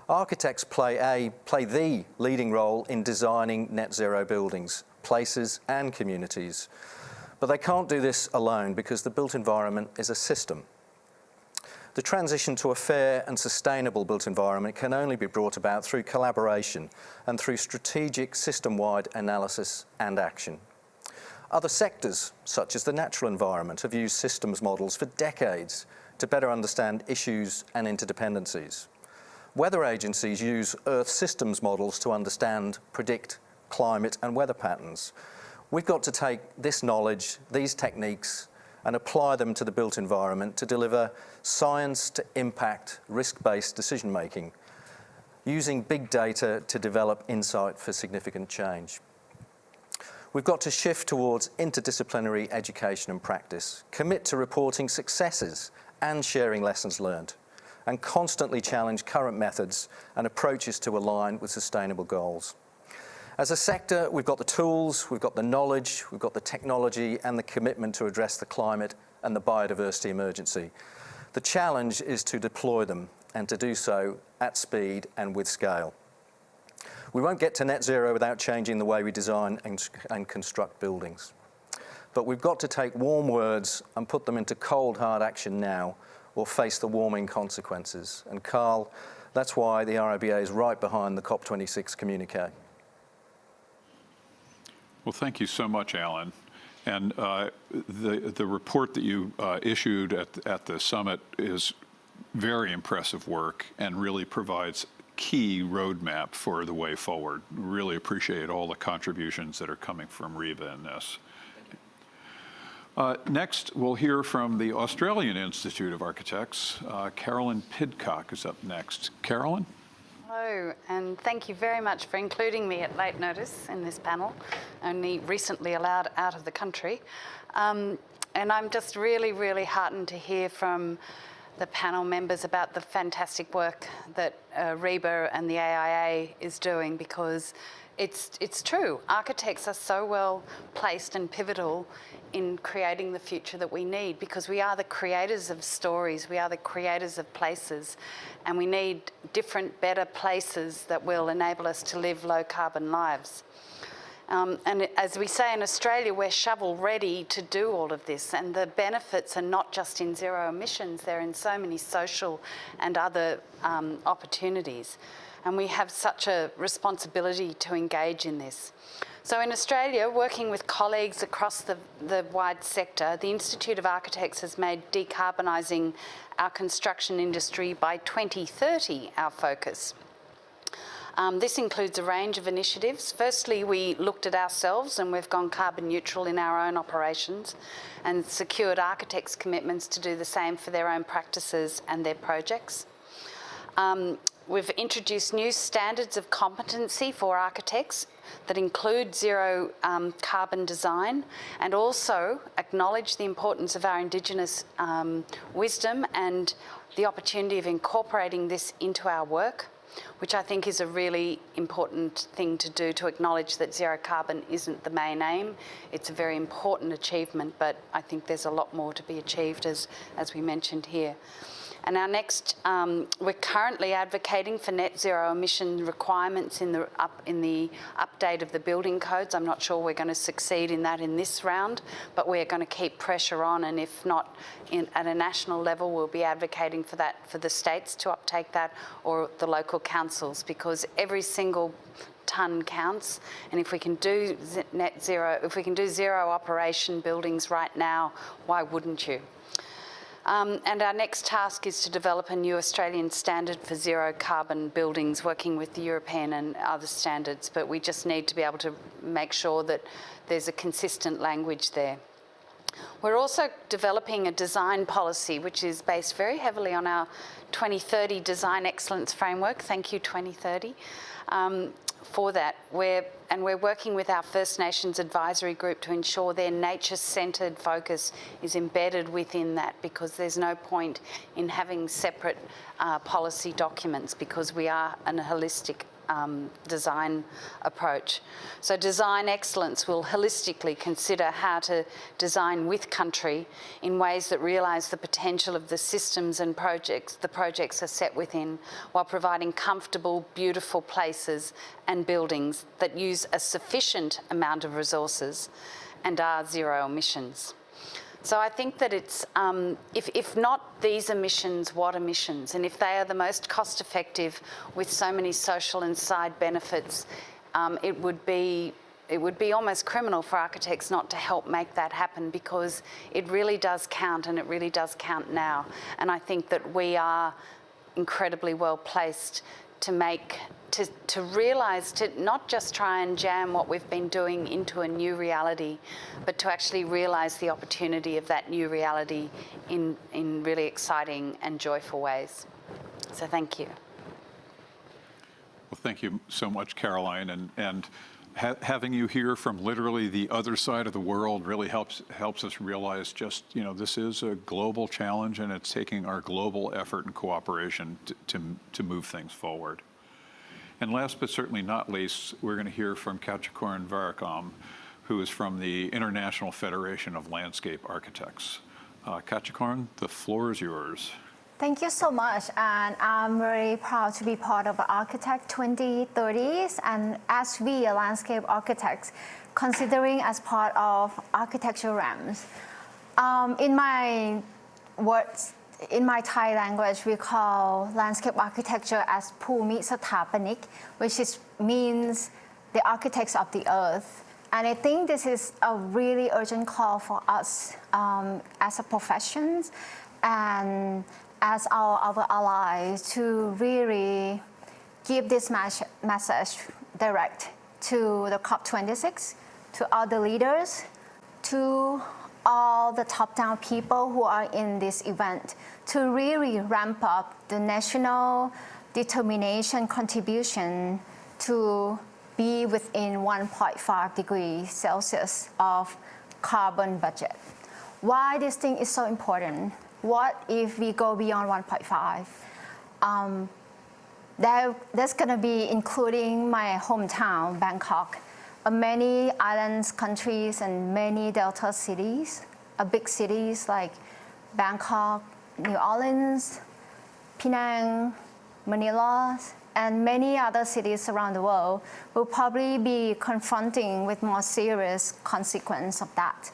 Architects play the leading role in designing net zero buildings, places, and communities. But they can't do this alone because the built environment is a system. The transition to a fair and sustainable built environment can only be brought about through collaboration and through strategic system-wide analysis and action. Other sectors, such as the natural environment, have used systems models for decades to better understand issues and interdependencies. Weather agencies use Earth systems models to understand, predict climate and weather patterns. We've got to take this knowledge, these techniques, and apply them to the built environment to deliver science to impact risk-based decision-making, using big data to develop insight for significant change. We've got to shift towards interdisciplinary education and practice, commit to reporting successes and sharing lessons learned, and constantly challenge current methods and approaches to align with sustainable goals. As a sector, we've got the tools, we've got the knowledge, we've got the technology and the commitment to address the climate and the biodiversity emergency. The challenge is to deploy them and to do so at speed and with scale. We won't get to net zero without changing the way we design and construct buildings. But we've got to take warm words and put them into cold, hard action now, or face the warming consequences. And Carl, that's why the RIBA is right behind the COP26 communique. Well, thank you so much, Alan. And the report that you issued at the summit is very impressive work and really provides key roadmap for the way forward. Really appreciate all the contributions that are coming from RIBA in this. Next, we'll hear from the Australian Institute of Architects. Carolyn Pidcock is up next. Carolyn? Hello, and thank you very much for including me at late notice in this panel, only recently allowed out of the country. And I'm just really, really heartened to hear from the panel members about the fantastic work that RIBA and the AIA is doing, because it's true. Architects are so well placed and pivotal in creating the future that we need, because we are the creators of stories, we are the creators of places, and we need different, better places that will enable us to live low carbon lives. And as we say in Australia, we're shovel ready to do all of this, and the benefits are not just in zero emissions, they're in so many social and other opportunities. And we have such a responsibility to engage in this. So in Australia, working with colleagues across the wide sector, the Institute of Architects has made decarbonising our construction industry by 2030 our focus. This includes a range of initiatives. Firstly, we looked at ourselves and we've gone carbon neutral in our own operations and secured architects' commitments to do the same for their own practices and their projects. We've introduced new standards of competency for architects that include zero carbon design, and also acknowledge the importance of our Indigenous wisdom and the opportunity of incorporating this into our work, which I think is a really important thing to do, to acknowledge that zero carbon isn't the main aim. It's a very important achievement, but I think there's a lot more to be achieved, as we mentioned here. And our next, we're currently advocating for net zero emission requirements in the update of the building codes. I'm not sure we're going to succeed in that in this round, but we're going to keep pressure on, and if not at a national level, we'll be advocating for that, for the states to uptake that, or the local councils, because every single tonne counts, and if we can do net zero, if we can do zero operation buildings right now, why wouldn't you? And our next task is to develop a new Australian standard for zero carbon buildings, working with the European and other standards, but we just need to be able to make sure that there's a consistent language there. We're also developing a design policy which is based very heavily on our 2030 Design Excellence Framework. Thank you, 2030, for that. We're working with our First Nations Advisory Group to ensure their nature-centred focus is embedded within that, because there's no point in having separate policy documents, because we are a holistic design approach. So design excellence will holistically consider how to design with country in ways that realise the potential of the systems and projects the projects are set within, while providing comfortable, beautiful places and buildings that use a sufficient amount of resources and are zero emissions. So I think that it's, if not these emissions, what emissions? And if they are the most cost effective with so many social and side benefits, it would be almost criminal for architects not to help make that happen, because it really does count, and it really does count now. And I think that we are incredibly well placed to realise, to not just try and jam what we've been doing into a new reality, but to actually realise the opportunity of that new reality in really exciting and joyful ways. So thank you. Well, thank you so much, Caroline. And having you here from literally the other side of the world really helps us realize just, this is a global challenge, and it's taking our global effort and cooperation to move things forward. And last but certainly not least, we're going to hear from Kachakorn Varakam, who is from the International Federation of Landscape Architects. Kachakorn, the floor is yours. Thank you so much, and I'm very proud to be part of Architect 2030s, and as we are landscape architects, considering as part of architecture realms. In my words, in my Thai language, we call landscape architecture as Phumi Sathapanik, which means the architects of the earth. And I think this is a really urgent call for us as a profession and as our allies to really give this message direct to the COP26, to other leaders, to all the top-down people who are in this event, to really ramp up the national determination contribution to be within 1.5 degrees Celsius of carbon budget. Why this thing is so important? What if we go beyond 1.5? That's going to be including my hometown, Bangkok, many islands, countries, and many delta cities, big cities like Bangkok, New Orleans, Penang, Manila, and many other cities around the world will probably be confronting with more serious consequence of that.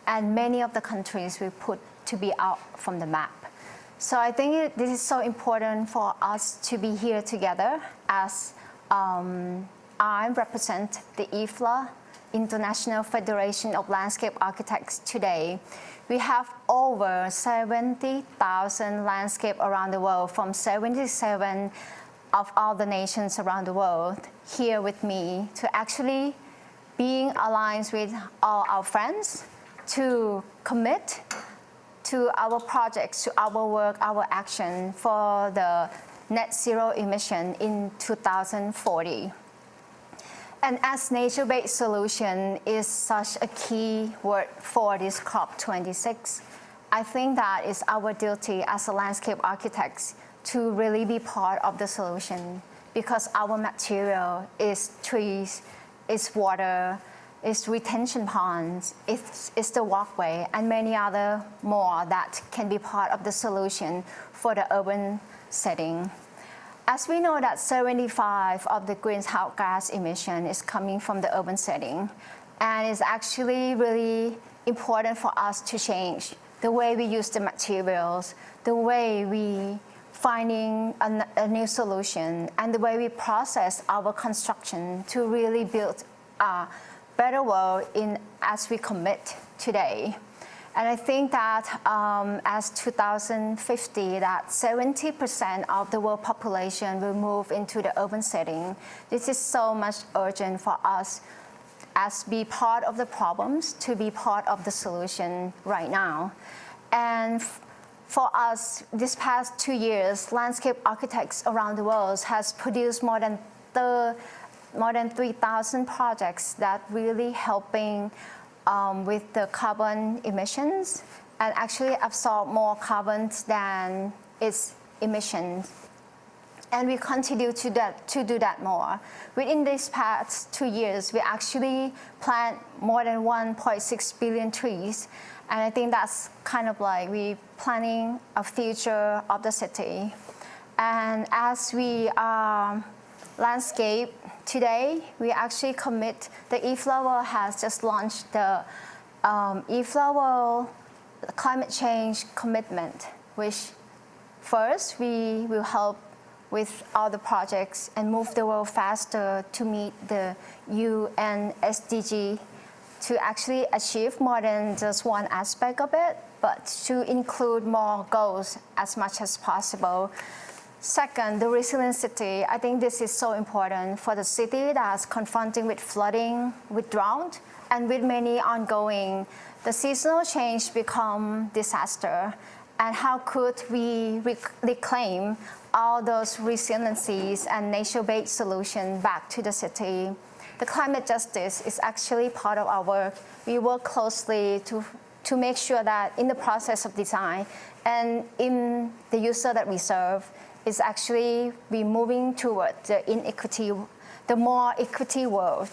And many of the countries will put to be out from the map. So I think this is so important for us to be here together as I represent the IFLA, International Federation of Landscape Architects today. We have over 70,000 landscape around the world from 77 of all the nations around the world here with me to actually being aligned with all our friends to commit to our projects, to our work, our action for the net zero emission in 2040. And as nature-based solution is such a key word for this COP26, I think that is our duty as a landscape architects to really be part of the solution, because our material is trees, is water, is retention ponds, it's the walkway, and many other more that can be part of the solution for the urban setting. As we know that 75% of the greenhouse gas emission is coming from the urban setting, and it's actually really important for us to change the way we use the materials, the way we finding a new solution, and the way we process our construction to really build a better world as we commit today. And I think that as 2050, that 70% of the world population will move into the urban setting. This is so much urgent for us as be part of the problems to be part of the solution right now. And for us, this past 2 years, landscape architects around the world has produced more than 3,000 projects that really helping with the carbon emissions and actually absorb more carbon than its emissions. And we continue to do that more. Within these past 2 years, we actually plant more than 1.6 billion trees. And I think that's kind of like we planning a future of the city. And as we landscape today, we actually commit, the eFlower has just launched the eFlower climate change commitment, which first we will help with all the projects and move the world faster to meet the UN SDG to actually achieve more than just one aspect of it, but to include more goals as much as possible. Second, the resilient city. I think this is so important for the city that's confronting with flooding, with drought, and with many ongoing. The seasonal change become disaster. And how could we reclaim all those resiliencies and nature-based solutions back to the city? The climate justice is actually part of our work. We work closely to make sure that in the process of design and in the user that we serve, is actually we moving toward the more equity world.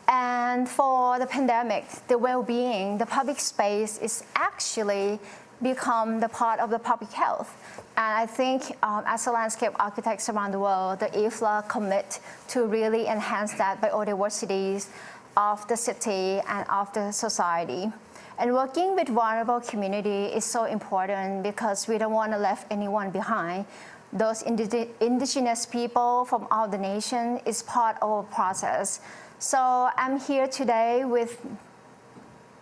And for the pandemic, the well-being, the public space is actually become the part of the public health. And I think as a landscape architects around the world, the eFlower commit to really enhance that biodiversity of the city and of the society. And working with vulnerable community is so important because we don't want to leave anyone behind. Those indigenous people from all the nation is part of our process. So I'm here today with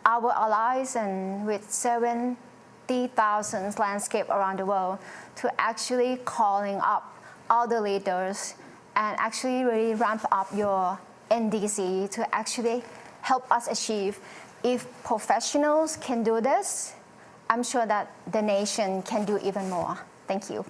our allies and with 70,000 landscape around the world to actually calling up all the leaders and actually really ramp up your NDC to actually help us achieve. If professionals can do this, I'm sure that the nation can do even more. Thank you.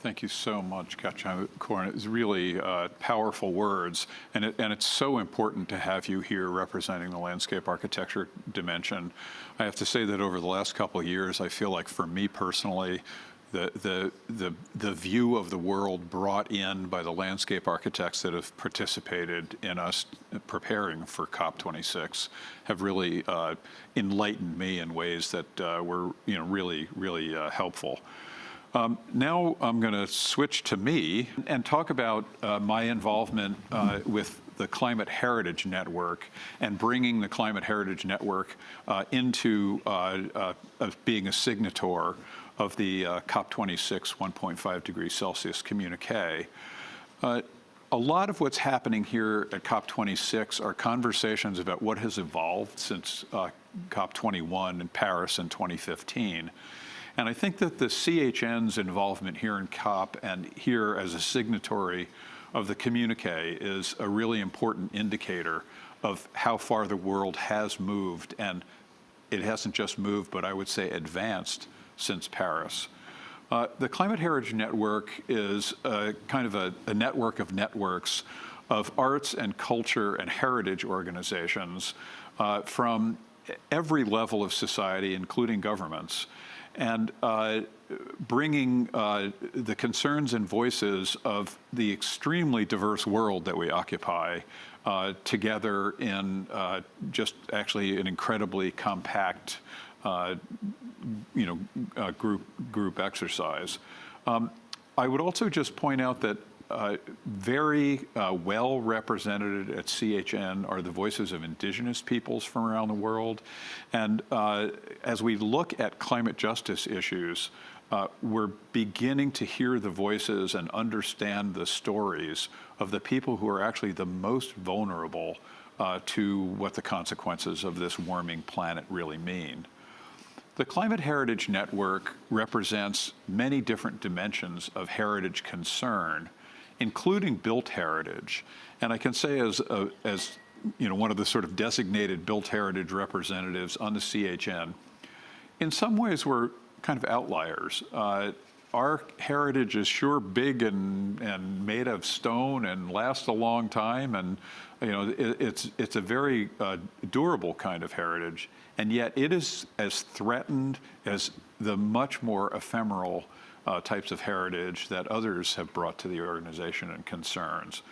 Thank you so much, Katja-Corin. It's really powerful words, and it's so important to have you here representing the landscape architecture dimension. I have to say that over the last couple of years, I feel like for me personally, the view of the world brought in by the landscape architects that have participated in us preparing for COP26 have really enlightened me in ways that were really helpful. Now I'm going to switch to me and talk about my involvement with the Climate Heritage Network and bringing the Climate Heritage Network into being a signator of the COP26 1.5 degrees Celsius communique. A lot of what's happening here at COP26 are conversations about what has evolved since COP21 in Paris in 2015. And I think that the CHN's involvement here in COP and here as a signatory of the communique is a really important indicator of how far the world has moved. And it hasn't just moved, but I would say advanced since Paris. The Climate Heritage Network is kind of a network of networks of arts and culture and heritage organizations from every level of society, including governments, and bringing the concerns and voices of the extremely diverse world that we occupy together in just actually an incredibly compact group exercise. I would also just point out that very well represented at CHN are the voices of indigenous peoples from around the world. And as we look at climate justice issues, we're beginning to hear the voices and understand the stories of the people who are actually the most vulnerable to what the consequences of this warming planet really mean. The Climate Heritage Network represents many different dimensions of heritage concern, including built heritage. And I can say as one of the sort of designated built heritage representatives on the CHN, in some ways we're kind of outliers. Our heritage is sure big and made of stone and lasts a long time, and it's a very durable kind of heritage, and yet it is as threatened as the much more ephemeral types of heritage that others have brought to the organization and concerns.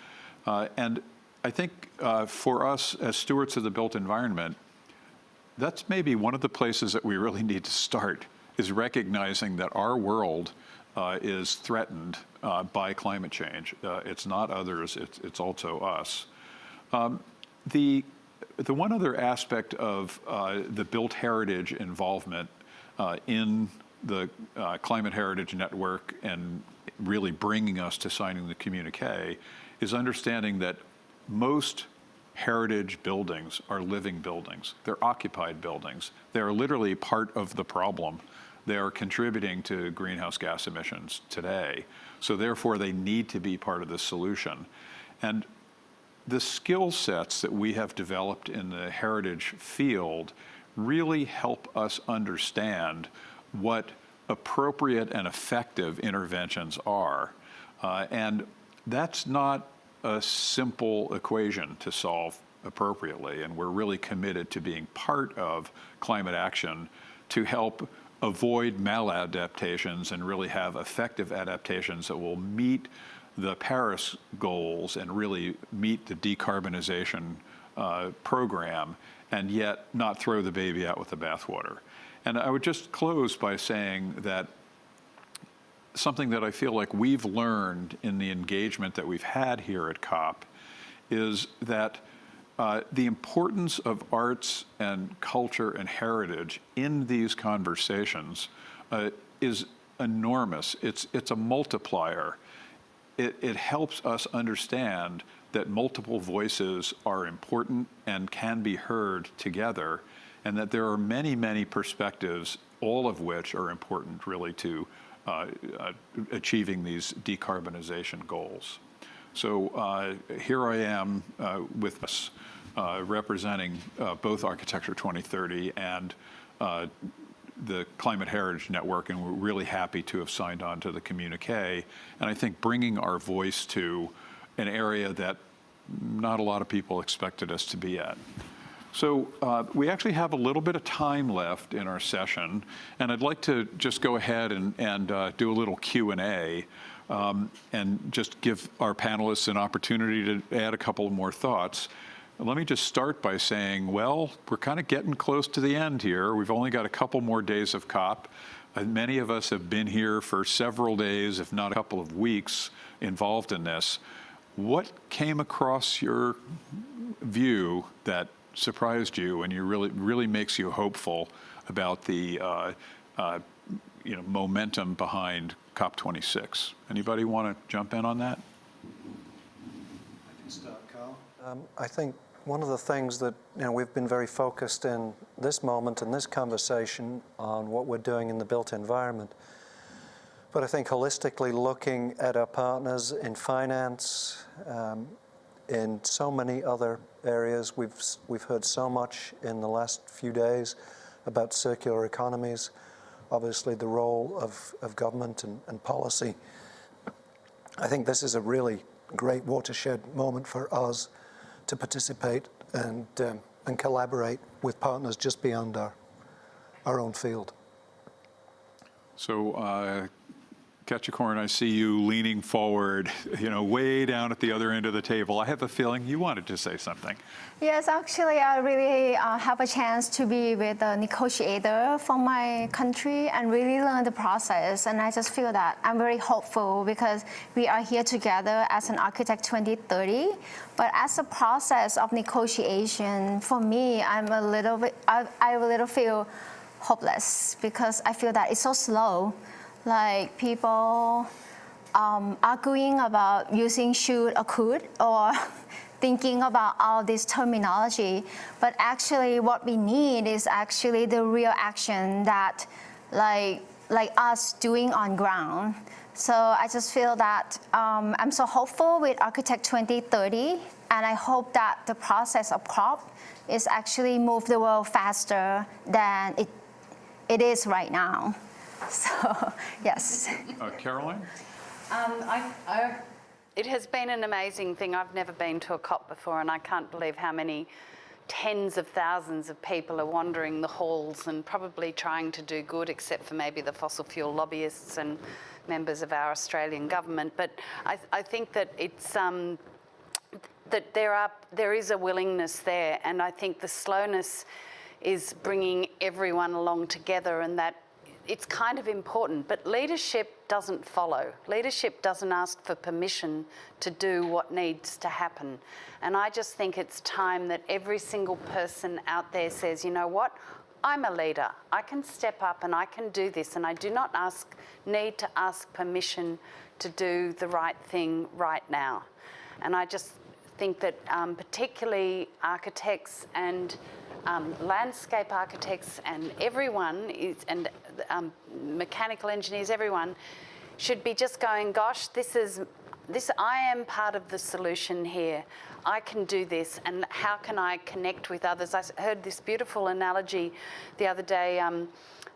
And I think for us as stewards of the built environment, that's maybe one of the places that we really need to start, is recognizing that our world is threatened by climate change. It's not others, it's also us. The one other aspect of the built heritage involvement in the Climate Heritage Network and really bringing us to signing the communique is understanding that most heritage buildings are living buildings. They're occupied buildings. They're literally part of the problem. They are contributing to greenhouse gas emissions today. So therefore, they need to be part of the solution. And the skill sets that we have developed in the heritage field really help us understand what appropriate and effective interventions are. And that's not a simple equation to solve appropriately. And we're really committed to being part of climate action to help avoid maladaptations and really have effective adaptations that will meet the Paris goals and really meet the decarbonization program, and yet not throw the baby out with the bathwater. And I would just close by saying that something that I feel like we've learned in the engagement that we've had here at COP is that the importance of arts and culture and heritage in these conversations is enormous. It's a multiplier. It helps us understand that multiple voices are important and can be heard together, and that there are many, many perspectives, all of which are important really to achieving these decarbonization goals. So here I am with us representing both Architecture 2030 and the Climate Heritage Network, and we're really happy to have signed on to the communique, and I think bringing our voice to an area that not a lot of people expected us to be at. So we actually have a little bit of time left in our session, and I'd like to just go ahead and do a little Q&A and just give our panelists an opportunity to add a couple more thoughts. Let me just start by saying, well, we're kind of getting close to the end here. We've only got a couple more days of COP. Many of us have been here for several days, if not a couple of weeks, involved in this. What came across your view that surprised you and really makes you hopeful about the momentum behind COP26? Anybody want to jump in on that? I can start, Carl. I think one of the things that we've been very focused in this moment and this conversation on what we're doing in the built environment, but I think holistically looking at our partners in finance, in so many other areas. We've heard so much in the last few days about circular economies, obviously the role of government and policy. I think this is a really great watershed moment for us to participate and collaborate with partners just beyond our own field. So, Ketchikorn, I see you leaning forward, way down at the other end of the table. I have a feeling you wanted to say something. Yes, actually, I really have a chance to be with a negotiator from my country and really learn the process. And I just feel that I'm very hopeful because we are here together as an Architect 2030. But as a process of negotiation, for me, I feel hopeless because I feel that it's so slow. Like people arguing about using should or could, or thinking about all this terminology, but actually what we need is actually the real action that like us doing on ground. So I just feel that I'm so hopeful with Architect 2030, and I hope that the process of COP is actually move the world faster than it is right now. So, yes. Caroline? It has been an amazing thing. I've never been to a COP before, and I can't believe how many tens of thousands of people are wandering the halls and probably trying to do good, except for maybe the fossil fuel lobbyists and members of our Australian government. But I think that it's that there is a willingness there, and I think the slowness is bringing everyone along together, and that it's kind of important. But leadership doesn't follow. Leadership doesn't ask for permission to do what needs to happen. And I just think it's time that every single person out there says, you know what, I'm a leader. I can step up and I can do this, and I do not need to ask permission to do the right thing right now. And I just think that particularly architects and landscape architects and everyone and mechanical engineers, everyone should be just going, gosh, I am part of the solution here. I can do this, and how can I connect with others? I heard this beautiful analogy the other day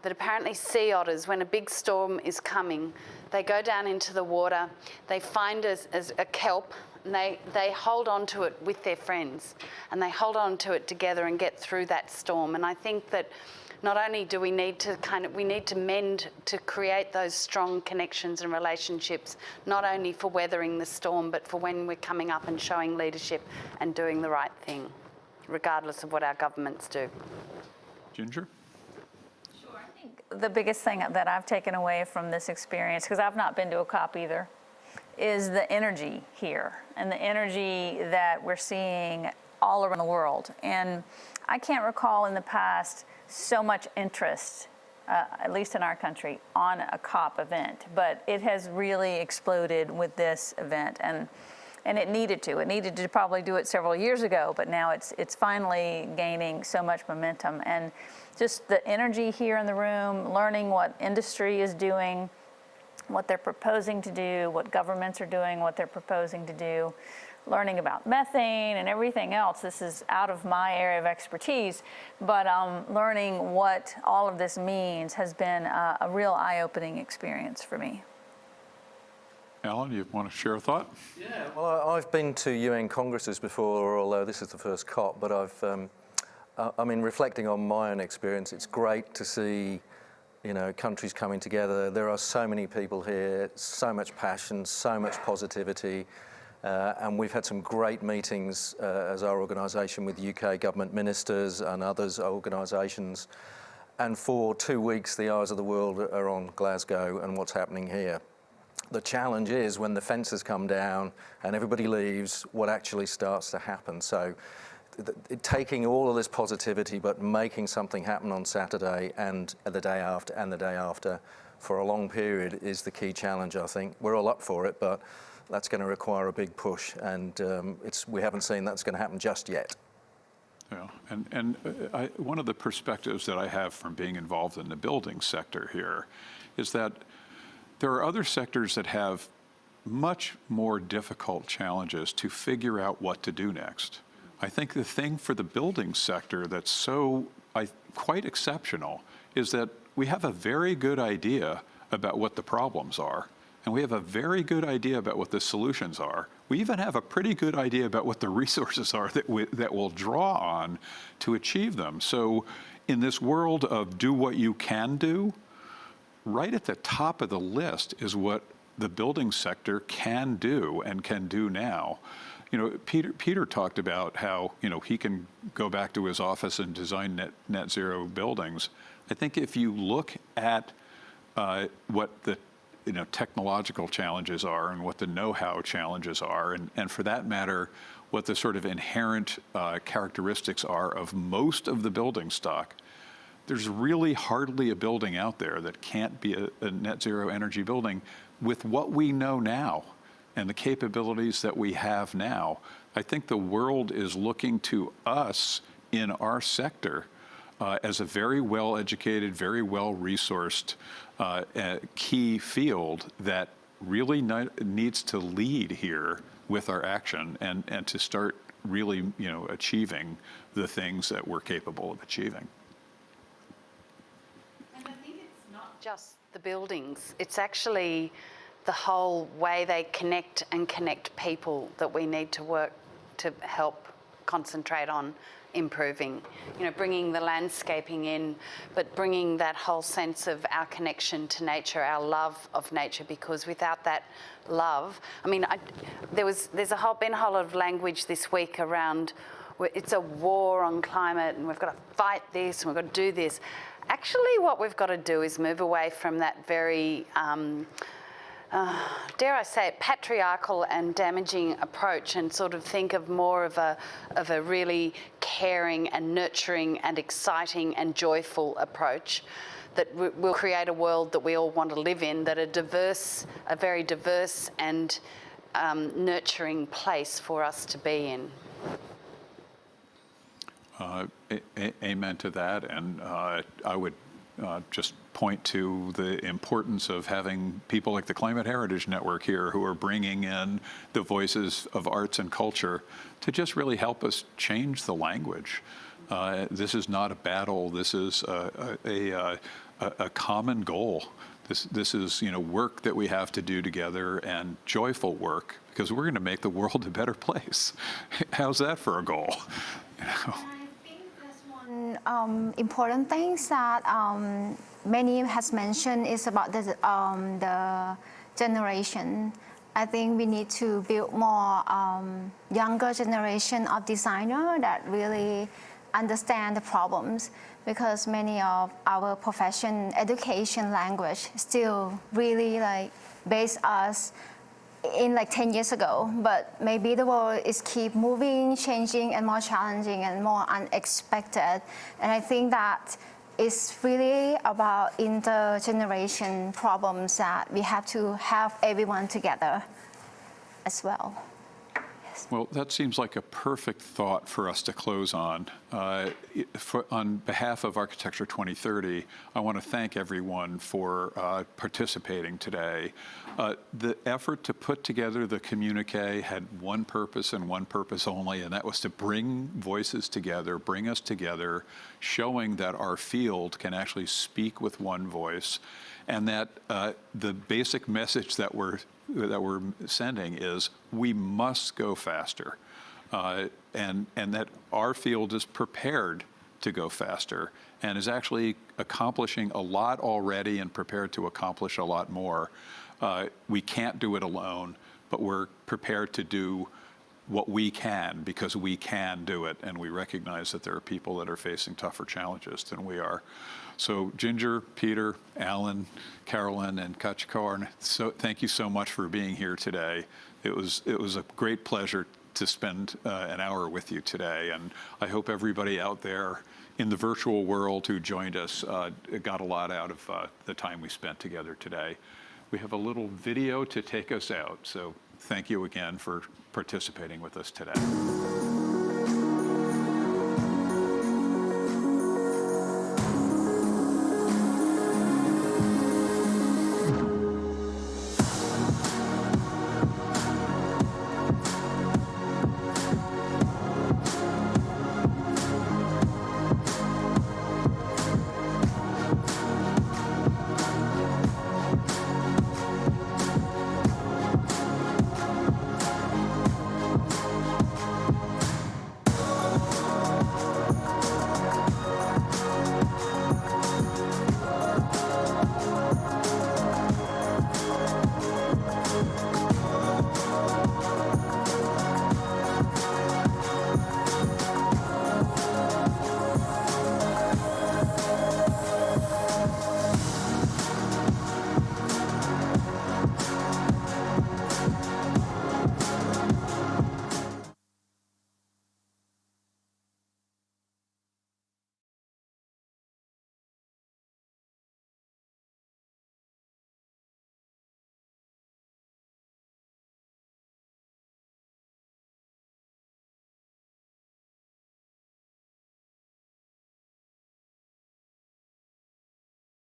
that apparently sea otters, when a big storm is coming, they go down into the water, they find a kelp, and they hold on to it with their friends, and they hold on to it together and get through that storm. And I think that not only do we need to mend to create those strong connections and relationships, not only for weathering the storm, but for when we're coming up and showing leadership and doing the right thing, regardless of what our governments do. Ginger? Sure. I think the biggest thing that I've taken away from this experience, because I've not been to a COP either, is the energy here and the energy that we're seeing all around the world. And I can't recall in the past so much interest, at least in our country, on a COP event, but it has really exploded with this event, and it needed to. It needed to probably do it several years ago, but now it's finally gaining so much momentum. And just the energy here in the room, learning what industry is doing, what they're proposing to do, what governments are doing, what they're proposing to do, learning about methane and everything else. This is out of my area of expertise, but learning what all of this means has been a real eye-opening experience for me. Alan, you want to share a thought? Yeah, well, I've been to UN congresses before, although this is the first COP, but reflecting on my own experience, it's great to see countries coming together. There are so many people here, so much passion, so much positivity. And we've had some great meetings as our organisation with UK government ministers and others organisations. And for 2 weeks, the eyes of the world are on Glasgow and what's happening here. The challenge is when the fences come down and everybody leaves, what actually starts to happen. So taking all of this positivity but making something happen on Saturday and the day after and the day after for a long period is the key challenge, I think. We're all up for it, but that's going to require a big push, and we haven't seen that's going to happen just yet. Yeah, and one of the perspectives that I have from being involved in the building sector here is that there are other sectors that have much more difficult challenges to figure out what to do next. I think the thing for the building sector that's quite exceptional is that we have a very good idea about what the problems are, and we have a very good idea about what the solutions are. We even have a pretty good idea about what the resources are that we'll draw on to achieve them. So in this world of do what you can do, right at the top of the list is what the building sector can do and can do now. Peter talked about how, he can go back to his office and design net zero buildings. I think if you look at what the technological challenges are and what the know-how challenges are, and for that matter, what the sort of inherent characteristics are of most of the building stock, there's really hardly a building out there that can't be a net zero energy building with what we know now and the capabilities that we have now. I think the world is looking to us in our sector as a very well-educated, very well-resourced key field that really needs to lead here with our action and to start really, achieving the things that we're capable of achieving. And I think it's not just the buildings, it's actually the whole way they connect people that we need to work to help concentrate on improving. Bringing the landscaping in, but bringing that whole sense of our connection to nature, our love of nature, because without that love, there's been a whole lot of language this week around it's a war on climate and we've got to fight this and we've got to do this. Actually, what we've got to do is move away from that very dare I say it, patriarchal and damaging approach, and sort of think of more of a really caring and nurturing and exciting and joyful approach that will create a world that we all want to live in, that a very diverse and nurturing place for us to be in. Amen to that, and I would just point to the importance of having people like the Climate Heritage Network here who are bringing in the voices of arts and culture to just really help us change the language. This is not a battle. This is a common goal. This is work that we have to do together, and joyful work, because we're going to make the world a better place. How's that for a goal? Important things that many has mentioned is about the generation. I think we need to build more younger generation of designer that really understand the problems, because many of our profession, education, language still really base us in 10 years ago, but maybe the world is keep moving, changing, and more challenging and more unexpected. And I think that is really about intergeneration problems that we have to have everyone together as well. Well, that seems like a perfect thought for us to close on. On behalf of Architecture 2030, I want to thank everyone for participating today. The effort to put together the communique had one purpose and one purpose only, and that was to bring voices together, bring us together, showing that our field can actually speak with one voice, and that the basic message that we're sending is we must go faster, and that our field is prepared to go faster and is actually accomplishing a lot already and prepared to accomplish a lot more. We can't do it alone, but we're prepared to do what we can because we can do it, and we recognize that there are people that are facing tougher challenges than we are. So Ginger, Peter, Alan, Carolyn, and Kachkarn, so thank you so much for being here today. It was a great pleasure to spend an hour with you today, and I hope everybody out there in the virtual world who joined us got a lot out of the time we spent together today. We have a little video to take us out, so thank you again for participating with us today.